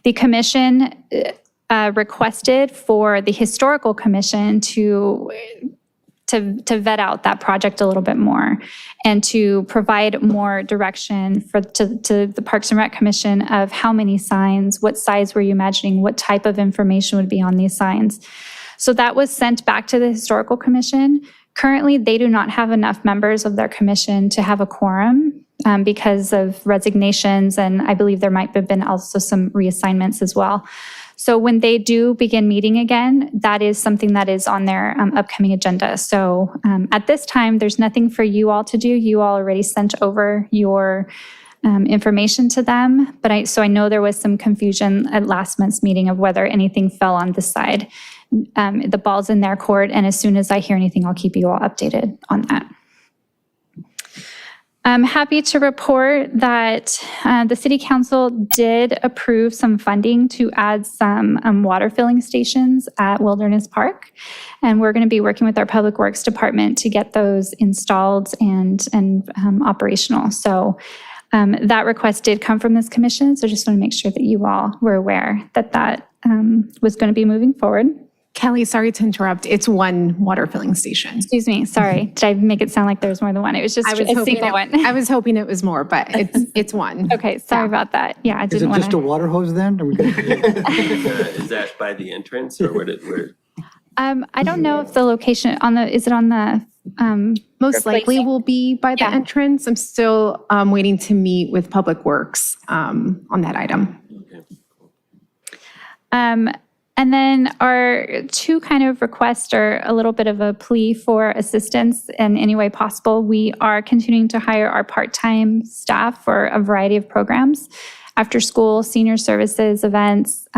The commission requested for the Historical Commission to vet out that project a little bit more and to provide more direction to the Parks and Rec Commission of how many signs, what size were you imagining, what type of information would be on these signs. So that was sent back to the Historical Commission. Currently, they do not have enough members of their commission to have a quorum because of resignations, and I believe there might have been also some reassignments as well. So when they do begin meeting again, that is something that is on their upcoming agenda. So at this time, there's nothing for you all to do. You all already sent over your information to them, but so I know there was some confusion at last month's meeting of whether anything fell on this side. The ball's in their court, and as soon as I hear anything, I'll keep you all updated on that. I'm happy to report that the City Council did approve some funding to add some water filling stations at Wilderness Park, and we're going to be working with our Public Works Department to get those installed and operational. So that request did come from this commission, so just want to make sure that you all were aware that that was going to be moving forward. Kelly, sorry to interrupt. It's one water filling station. Excuse me, sorry. Did I make it sound like there's more than one? It was just a single one. I was hoping it was more, but it's one. Okay, sorry about that. Yeah, I Is didn't it want just a water hose then? Are we gonna- Is that by the entrance or where? I don't know if the location is it on the, Most likely will be by the Yeah. entrance. I'm still waiting to meet with Public Works on that item. and then our two kind of requests are a little bit of a plea for assistance in any way possible. We are continuing to hire our part-time staff for a variety of programs, after school, senior services, events,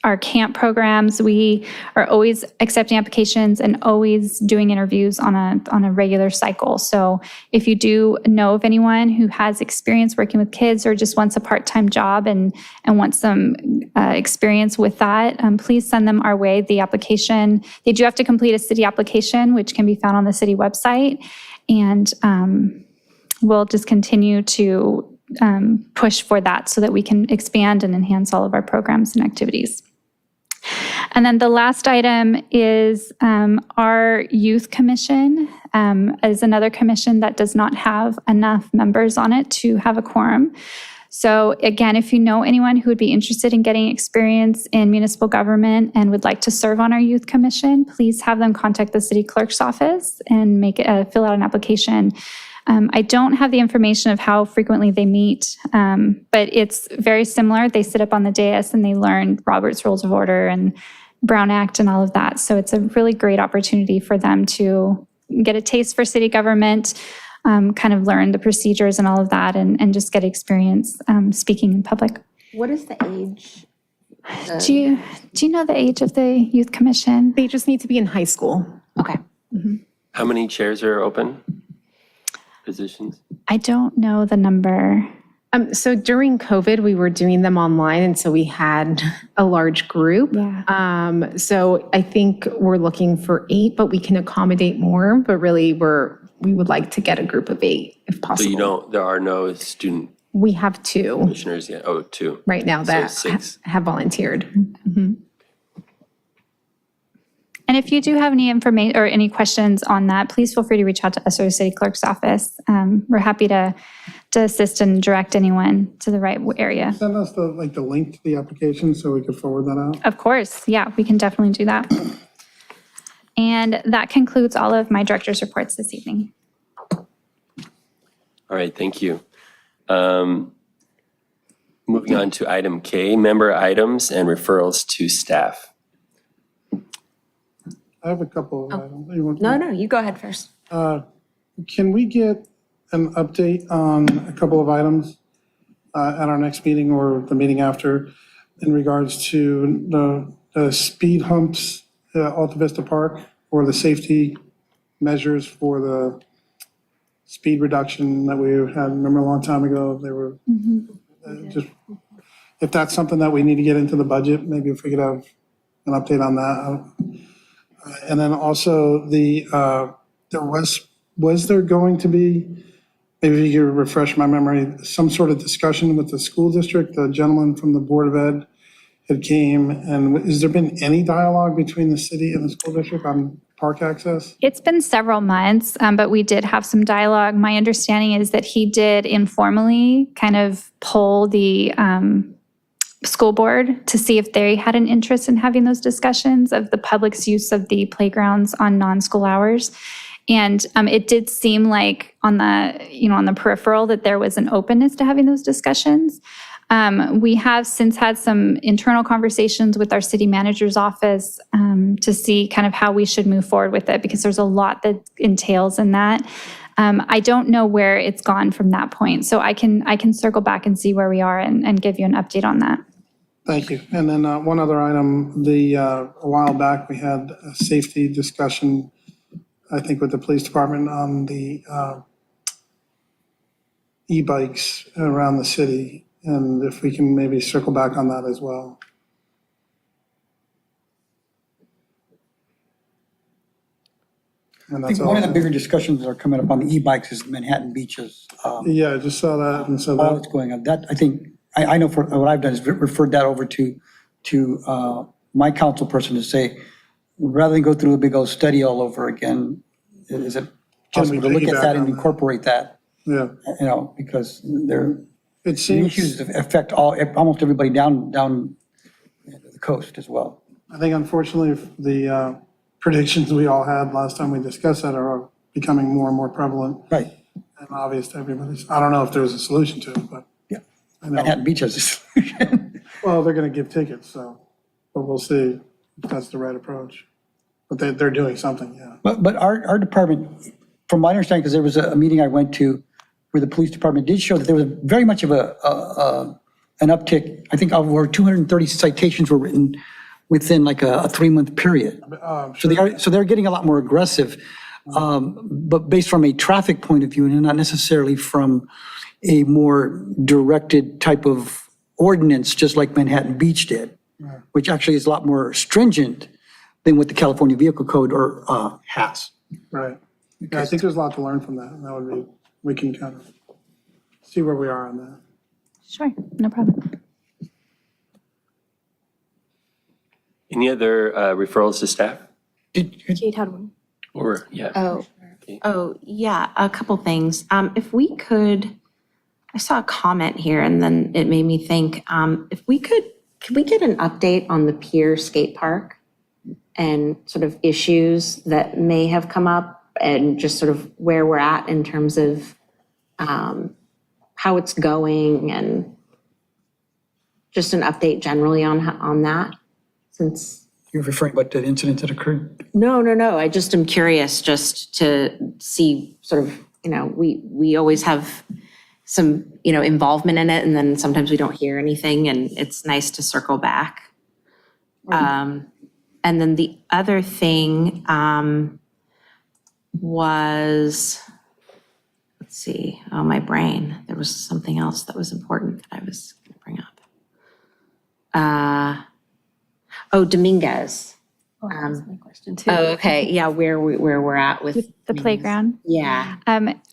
our camp programs. We are always accepting applications and always doing interviews on a regular cycle. So if you do know of anyone who has experience working with kids or just wants a part-time job and wants some experience with that, please send them our way. The application, they do have to complete a city application, which can be found on the city website. And we'll just continue to push for that so that we can expand and enhance all of our programs and activities. And then the last item is our youth commission is another commission that does not have enough members on it to have a quorum. So again, if you know anyone who would be interested in getting experience in municipal government and would like to serve on our youth commission, please have them contact the city clerk's office and fill out an application. I don't have the information of how frequently they meet, but it's very similar. They sit up on the dais and they learn Robert's Rules of Order and Brown Act and all of that. So it's a really great opportunity for them to get a taste for city government, kind of learn the procedures and all of that, and just get experience speaking in public. What is the age? Do you know the age of the youth commission? They just need to be in high school. Okay. How many chairs are open? Positions? I don't know the number. So during COVID, we were doing them online, and so we had a large group. Yeah. So I think we're looking for 8, but we can accommodate more. But really, we would like to get a group of 8 if So possible. there are no student We have 2 commissioners yet? Oh, 2. right now So that 6. have volunteered. And if you do have any information or any questions on that, please feel free to reach out to us or the city clerk's office. We're happy to assist and direct anyone to the right area. Send us the link to the application so we could forward that out. Of course, yeah, we can definitely do that. And that concludes all of my director's reports this evening. All right, thank you. Moving on to item K, member items and referrals to staff. I have a couple of items. You want- No, you go ahead first. Can we get an update on a couple of items at our next meeting or the meeting after in regards to the speed humps at Alta Vista Park or the safety measures for the speed reduction that we had, remember a long time ago, they were just, if that's something that we need to get into the budget, maybe if we could have an update on that. And then also was there going to be, maybe you could refresh my memory, some sort of discussion with the school district? The gentleman from the Board of Ed had came, and has there been any dialogue between the city and the school district on park access? It's been several months, but we did have some dialogue. My understanding is that he did informally kind of poll the school board to see if they had an interest in having those discussions of the public's use of the playgrounds on non-school hours. And it did seem like on the peripheral that there was an openness to having those discussions. We have since had some internal conversations with our city manager's office to see kind of how we should move forward with it, because there's a lot that entails in that. I don't know where it's gone from that point. So I can circle back and see where we are and give you an update on that. Thank you. And then one other item, a while back, we had a safety discussion, I think with the police department on the e-bikes around the city. And if we can maybe circle back on that as well. And I that's think one of the all. bigger discussions that are coming up on the e-bikes is Manhattan Beaches. Yeah, I just saw that and so All that, that's going on. That, I think, I know for what I've done is referred that over to my council person to say, rather than go through a big old study all over again, is it possible to look at piggyback that and on that? incorporate that? yeah, Because they're, it the seems, issues affect almost everybody down the coast as well. I think unfortunately, the predictions we all had last time we discussed that are becoming more and more prevalent Right. and obvious to everybody. I don't know if there's a solution to it, but Yeah. I know, Manhattan Beach has a solution. well, they're going to give tickets, so, but we'll see if that's the right approach. But they're doing something, yeah. But our department, from my understanding, because there was a meeting I went to where the police department did show that there was very much of an uptick. I think over 230 citations were written within like a 3-month period. So they're getting a lot more aggressive, but based from a traffic point of view and not necessarily from a more directed type of ordinance, just like Manhattan Beach did, which actually is a lot more stringent than what the California Vehicle Code has. Right. Yeah, I think there's a lot to learn from that, and that would be, we can kind of see where we are on that. Sure, no problem. Any other referrals to staff? Jade had one. Or, yeah. Oh, yeah, a couple things. If we could, I saw a comment here and then it made me think, if we could we get an update on the Pier Skate Park and sort of issues that may have come up and just sort of where we're at in terms of how it's going and just an update generally on that, since. You're referring about the incident that occurred? No. I just am curious just to see sort of, we always have some, involvement in it, and then sometimes we don't hear anything, and it's nice to circle back. And then the other thing was, let's see, oh, my brain, there was something else that was important that I was going to bring up. Dominguez. That's my question too. Oh, okay, yeah, where we're at with. The playground. Yeah,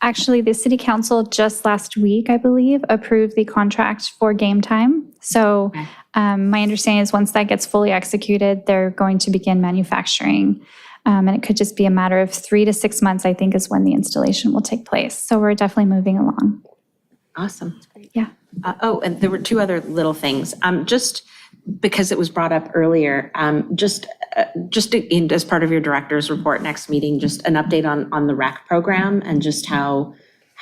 Actually, the city council just last week, I believe, approved the contract for game time. So my understanding is once that gets fully executed, they're going to begin manufacturing. And it could just be a matter of 3 to 6 months, I think, is when the installation will take place. So we're definitely moving along. awesome. Yeah. And there were two other little things. Just because it was brought up earlier, just as part of your director's report next meeting, just an update on the rec program and just how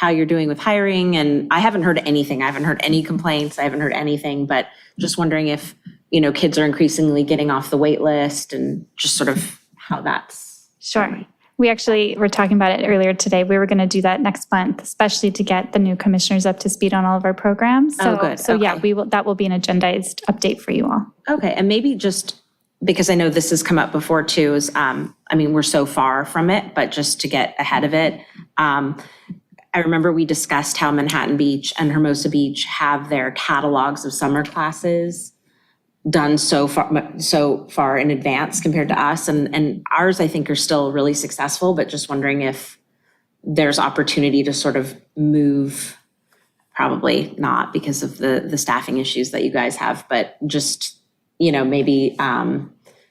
you're doing with hiring. And I haven't heard anything. I haven't heard any complaints. I haven't heard anything, but just wondering if, kids are increasingly getting off the wait list and just sort of how that's. Sure. We actually were talking about it earlier today. We were going to do that next month, especially to get the new commissioners up to speed on all of our programs. Oh, good. So yeah, Okay. that will be an agendized update for you all. Okay, and maybe just, because I know this has come up before too, is, we're so far from it, but just to get ahead of it. I remember we discussed how Manhattan Beach and Hermosa Beach have their catalogs of summer classes done so far in advance compared to us. And ours, I think, are still really successful, but just wondering if there's opportunity to sort of move, probably not because of the staffing issues that you guys have, but just, maybe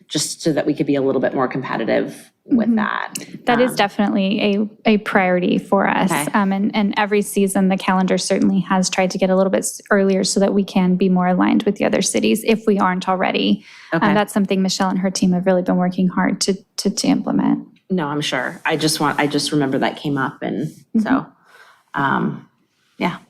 just so that we could be a little bit more competitive with that. That is definitely a priority for us. Okay. And every season, the calendar certainly has tried to get a little bit earlier so that we can be more aligned with the other cities if we aren't already. Okay. That's something Michelle and her team have really been working hard to implement. No, I'm sure. I just remember that came up, and so, yeah.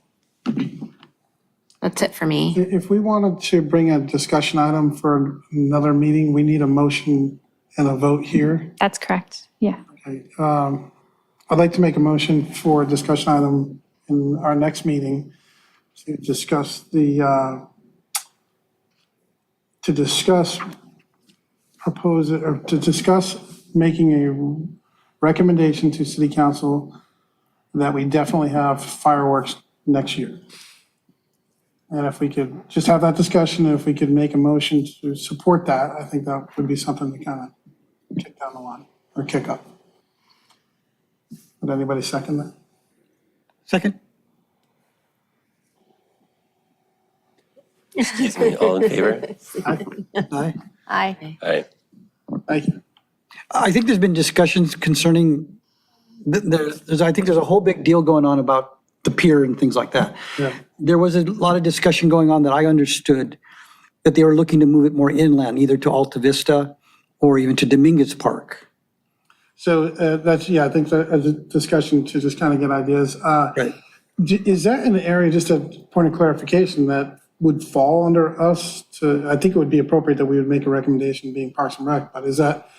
That's it for me. If we wanted to bring a discussion item for another meeting, we need a motion and a vote here. That's correct. Yeah. Okay, I'd like to make a motion for a discussion item in our next meeting to discuss making a recommendation to city council that we definitely have fireworks next year. And if we could just have that discussion, and if we could make a motion to support that, I think that would be something to kind of kick down the line or kick up. Would anybody second that? Second? All in favor? Aye. Aye. All right. Thank you. I think there's been discussions concerning, I think there's a whole big deal going on about the pier and things like that. Yeah. There was a lot of discussion going on that I understood that they were looking to move it more inland, either to Alta Vista or even to Dominguez Park. So I think that as a discussion to just kind of get ideas. Right. Is that an area, just a point of clarification, that would fall under us to, I think it would be appropriate that we would make a recommendation being Parks and Rec, but is that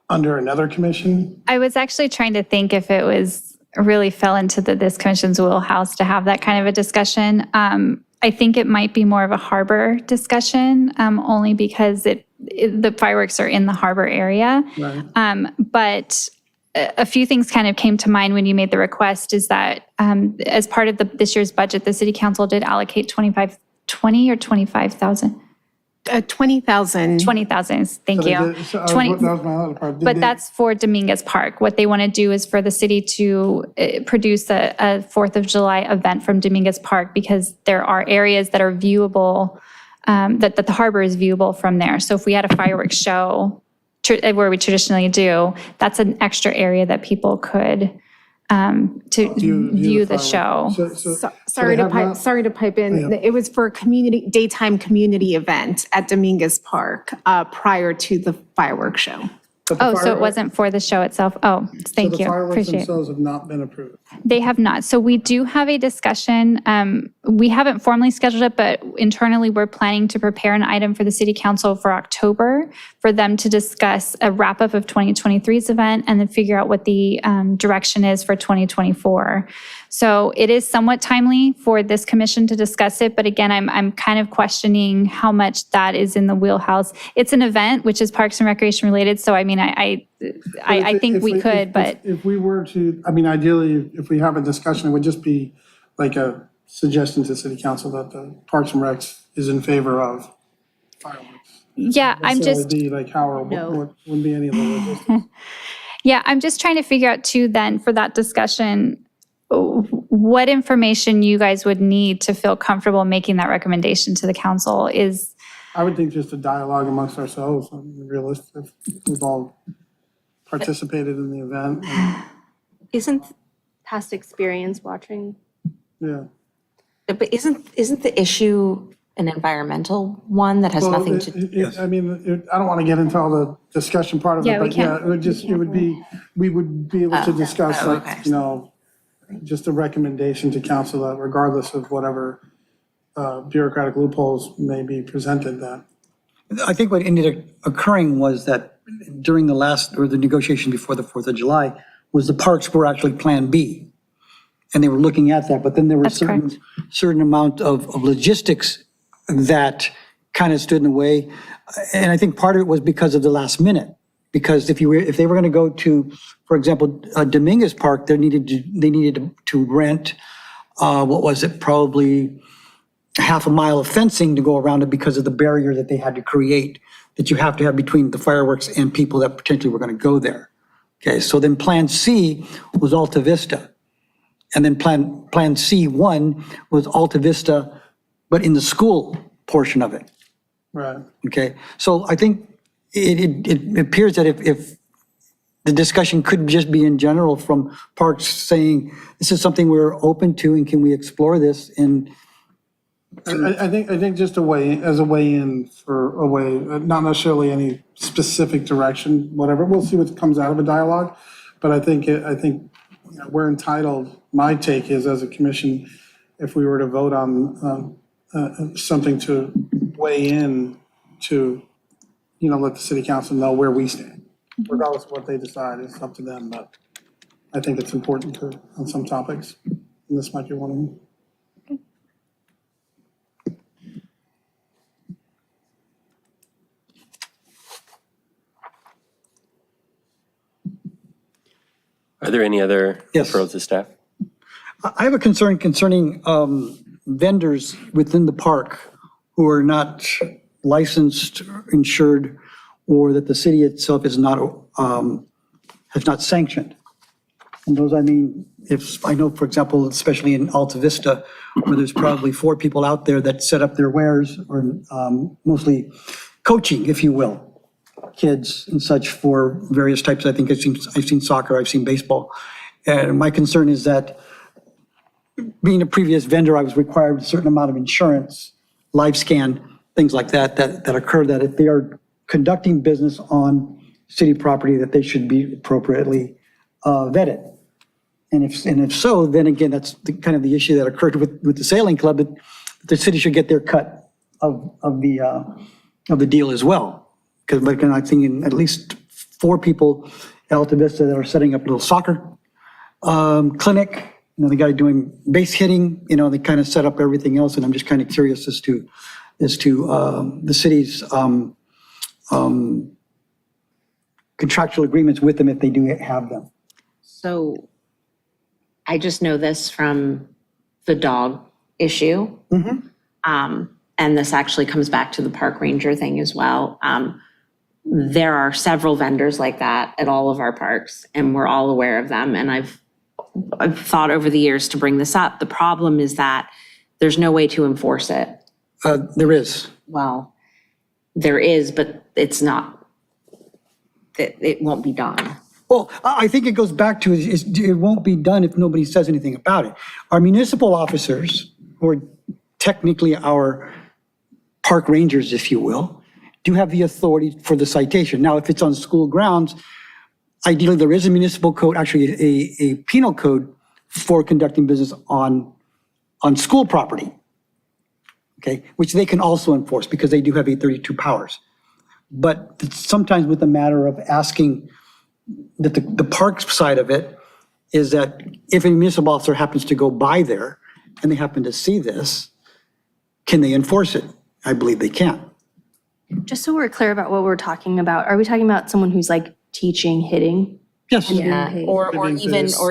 under another commission? I was actually trying to think if it was really fell into this commission's wheelhouse to have that kind of a discussion. I think it might be more of a harbor discussion, only because the fireworks are in the harbor area. Right. But a few things kind of came to mind when you made the request is that as part of this year's budget, the city council did allocate 25,000. 20,000. 20,000, thank So you. that was my other part. But that's for Dominguez Park. What they want to do is for the city to produce a 4th of July event from Dominguez Park, because there are areas that are viewable, that the harbor is viewable from there. So if we had a fireworks show where we traditionally do, that's an extra area that people could to view the show. Sorry to pipe in. Yeah. It was for a daytime community event at Dominguez Park prior to the fireworks show. Oh, so it wasn't for the show itself? Oh, thank you. So the fireworks Appreciate it. themselves have not been approved. They have not. So we do have a discussion. We haven't formally scheduled it, but internally we're planning to prepare an item for the city council for October for them to discuss a wrap up of 2023's event and then figure out what the direction is for 2024. So it is somewhat timely for this commission to discuss it, but again, I'm kind of questioning how much that is in the wheelhouse. It's an event, which is Parks and Recreation related, so I mean, I think If we could, but If we were to, I mean, ideally, if we have a discussion, it would just be like a suggestion to city council that the Parks and Recs is in favor of fireworks. yeah, I'm So just. it'd be like how, or what wouldn't be any of the logistics. Yeah, I'm just trying to figure out too then for that discussion, what information you guys would need to feel comfortable making that recommendation to the council is, I would think just a dialogue amongst ourselves, realistic, we've all participated in the event, and, Isn't past experience watching? yeah. But isn't the issue an environmental one that has Well, nothing to? I mean, I don't want to get into all the discussion part of Yeah, it, we but yeah, can't. it would be, we would be able to discuss, okay. like, you know, just a recommendation to council that regardless of whatever bureaucratic loopholes may be presented, that. I think what ended up occurring was that during the negotiation before the 4th of July, was the parks were actually Plan B. And they were looking at that, but then there were That's correct. certain amount of logistics that kind of stood in the way. And I think part of it was because of the last minute. Because if they were going to go to, for example, Dominguez Park, they needed to rent, what was it, probably half a mile of fencing to go around it because of the barrier that they had to create, that you have to have between the fireworks and people that potentially were going to go there. Okay, so then Plan C was Alta Vista. And then Plan C1 was Alta Vista, but in the school portion of it. Right. Okay, so I think it appears that if the discussion could just be in general from parks saying, this is something we're open to and can we explore this? And I think just a way in for a way, not necessarily any specific direction, whatever. We'll see what comes out of a dialogue. But I think you know, we're entitled, my take is as a commission, if we were to vote on something to weigh in to, you know, let the city council know where we stand. Regardless of what they decide, it's up to them, but I think it's important on some topics, and this might be one of them. Are there any other Yes. referrals to staff? I have a concern concerning vendors within the park who are not licensed, insured, or that the city itself is not, has not sanctioned. And those, I mean, if, I know, for example, especially in Alta Vista, where there's probably 4 people out there that set up their wares, or mostly coaching, if you will, kids and such for various types. I think I've seen soccer, I've seen baseball. And my concern is that being a previous vendor, I was required a certain amount of insurance, live scan, things like that occur, that if they are conducting business on city property, that they should be appropriately vetted. And if so, then again, that's kind of the issue that occurred with the sailing club, that the city should get their cut of the deal as well. Because I'm thinking at least 4 people at Alta Vista that are setting up a little soccer clinic. You know, the guy doing base hitting, you know, they kind of set up everything else. And I'm just kind of curious as to the city's contractual agreements with them if they do have them. So I just know this from the dog issue. And this actually comes back to the park ranger thing as well. There are several vendors like that at all of our parks, and we're all aware of them. And I've thought over the years to bring this up. The problem is that there's no way to enforce it. There is. Well, there is, but it's not, it won't be done. Well, I think it goes back to, it won't be done if nobody says anything about it. Our municipal officers, who are technically our park rangers, if you will, do have the authority for the citation. Now, if it's on school grounds, ideally there is a municipal code, actually a penal code for conducting business on school property, okay, which they can also enforce because they do have 832 powers. But it's sometimes with a matter of asking that the park side of it is that if a municipal officer happens to go by there and they happen to see this, can they enforce it? I believe they can. Just so we're clear about what we're talking about, are we talking about someone who's like teaching, hitting? Yes. Yeah, or Giving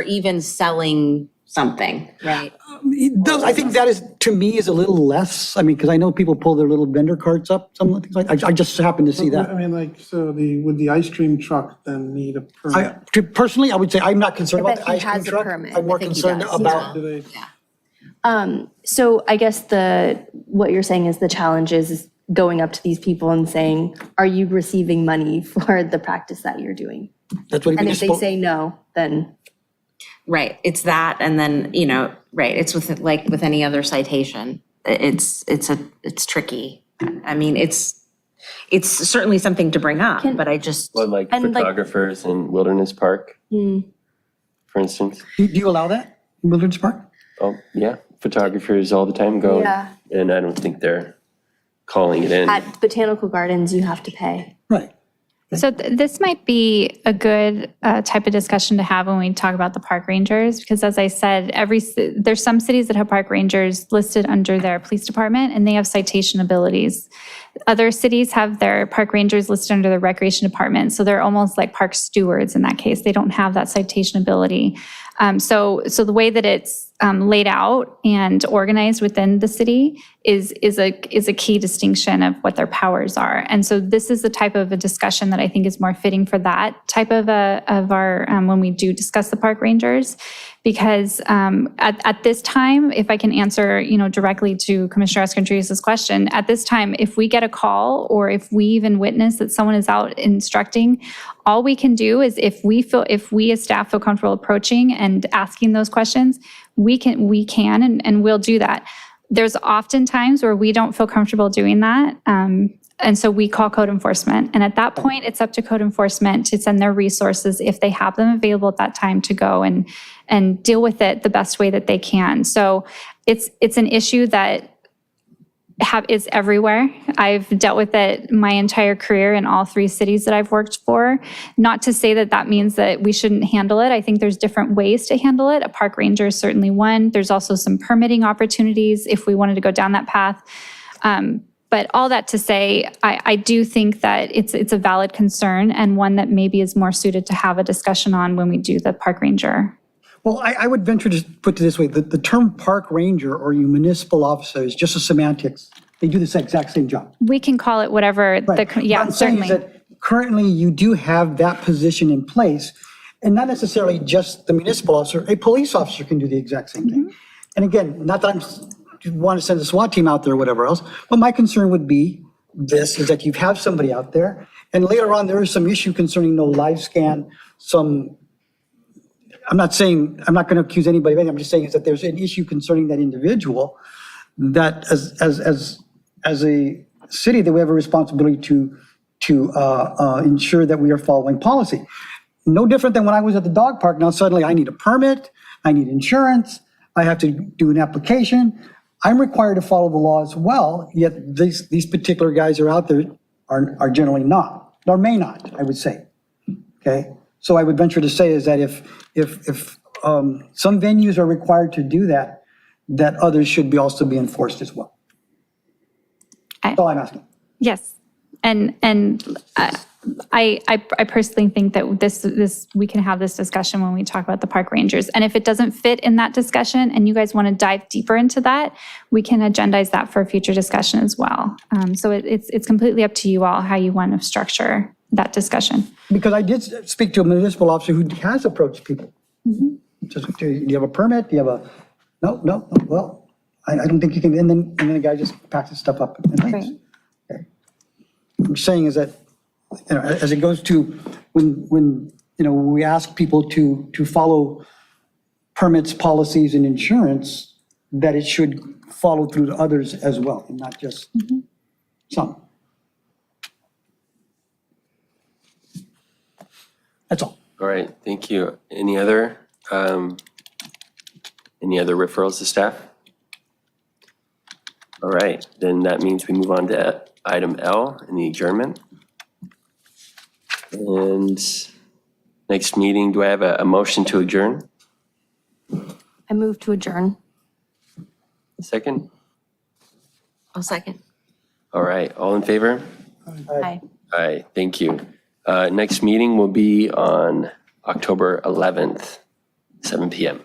even selling something, right? I think that is, to me, is a little less, I mean, because I know people pull their little vendor carts up, some things like, I just happened to see I that. mean, like, so would the ice cream truck then need a permit? Personally, I would say I'm not concerned I about bet the he ice cream has a truck. permit. I'm more I think he concerned does. about, Do they? So I guess what you're saying is the challenge is going up to these people and saying, are you receiving money for the practice that you're doing? that's what. And if they say no, then Right, it's that, and then, right, it's with any other citation. It's tricky. I mean, it's certainly something to bring up, but I just, Well, like And, like- photographers in Wilderness Park, for instance. Do you allow that in Wilderness Park? Oh, yeah, photographers all the time go, Yeah. and I don't think they're calling it in. at botanical gardens, you have to pay. Right. So this might be a good type of discussion to have when we talk about the park rangers, because as I said, there's some cities that have park rangers listed under their police department and they have citation abilities. Other cities have their park rangers listed under the recreation department. So they're almost like park stewards in that case. They don't have that citation ability. So the way that it's laid out and organized within the city is a key distinction of what their powers are. And so this is the type of a discussion that I think is more fitting for that type of our when we do discuss the park rangers, because at this time, if I can answer directly to Commissioner Escondrias' question, at this time, if we get a call or if we even witness that someone is out instructing, all we can do is if we as staff feel comfortable approaching and asking those questions, we can and we'll do that. There's often times where we don't feel comfortable doing that. And so we call code enforcement. And at that point, it's up to code enforcement to send their resources, if they have them available at that time, to go and deal with it the best way that they can. So it's an issue that is everywhere. I've dealt with it my entire career in all 3 cities that I've worked for. Not to say that that means that we shouldn't handle it. I think there's different ways to handle it. A park ranger is certainly one. There's also some permitting opportunities if we wanted to go down that path. But all that to say, I do think that it's a valid concern and one that maybe is more suited to have a discussion on when we do the park ranger. Well, I would venture to put it this way. The term park ranger or you municipal officer is just a semantics. They do the exact same job. We can call it whatever. Right. What I'm saying is that currently you do have that position in place, and not necessarily just the municipal officer, a police officer can do the exact same thing. And again, not that I want to send a SWAT team out there or whatever else, but my concern would be this, is that you have somebody out there, and later on there is some issue concerning no live scan, I'm not going to accuse anybody of anything, I'm just saying is that there's an issue concerning that individual that as a city that we have a responsibility to ensure that we are following policy. No different than when I was at the dog park. Now suddenly I need a permit, I need insurance, I have to do an application. I'm required to follow the law as well, yet these particular guys are out there are generally not, or may not, I would say. Okay, so I would venture to say is that if some venues are required to do that, that others should also be enforced as well. That's all I'm asking. Yes. And I personally think that this we can have this discussion when we talk about the park rangers. And if it doesn't fit in that discussion and you guys want to dive deeper into that, we can agendize that for a future discussion as well. So it's completely up to you all how you want to structure that discussion. Because I did speak to a municipal officer who has approached people. Just, do you have a permit? Do you have a, no, well, I don't think you can, and then the guy just packs his stuff up and leaves. Right. Okay. What I'm saying is that, as it goes to when we ask people to follow permits, policies, and insurance, that it should follow through to others as well, and not just some. That's all. All right, thank you. Any other referrals to staff? All right, then that means we move on to item L in the adjournment. And next meeting, do I have a motion to adjourn? I move to adjourn. Second? I'll second. All right, all in favor? Aye. Aye, thank you. Next meeting will be on October 11th, 7 PM.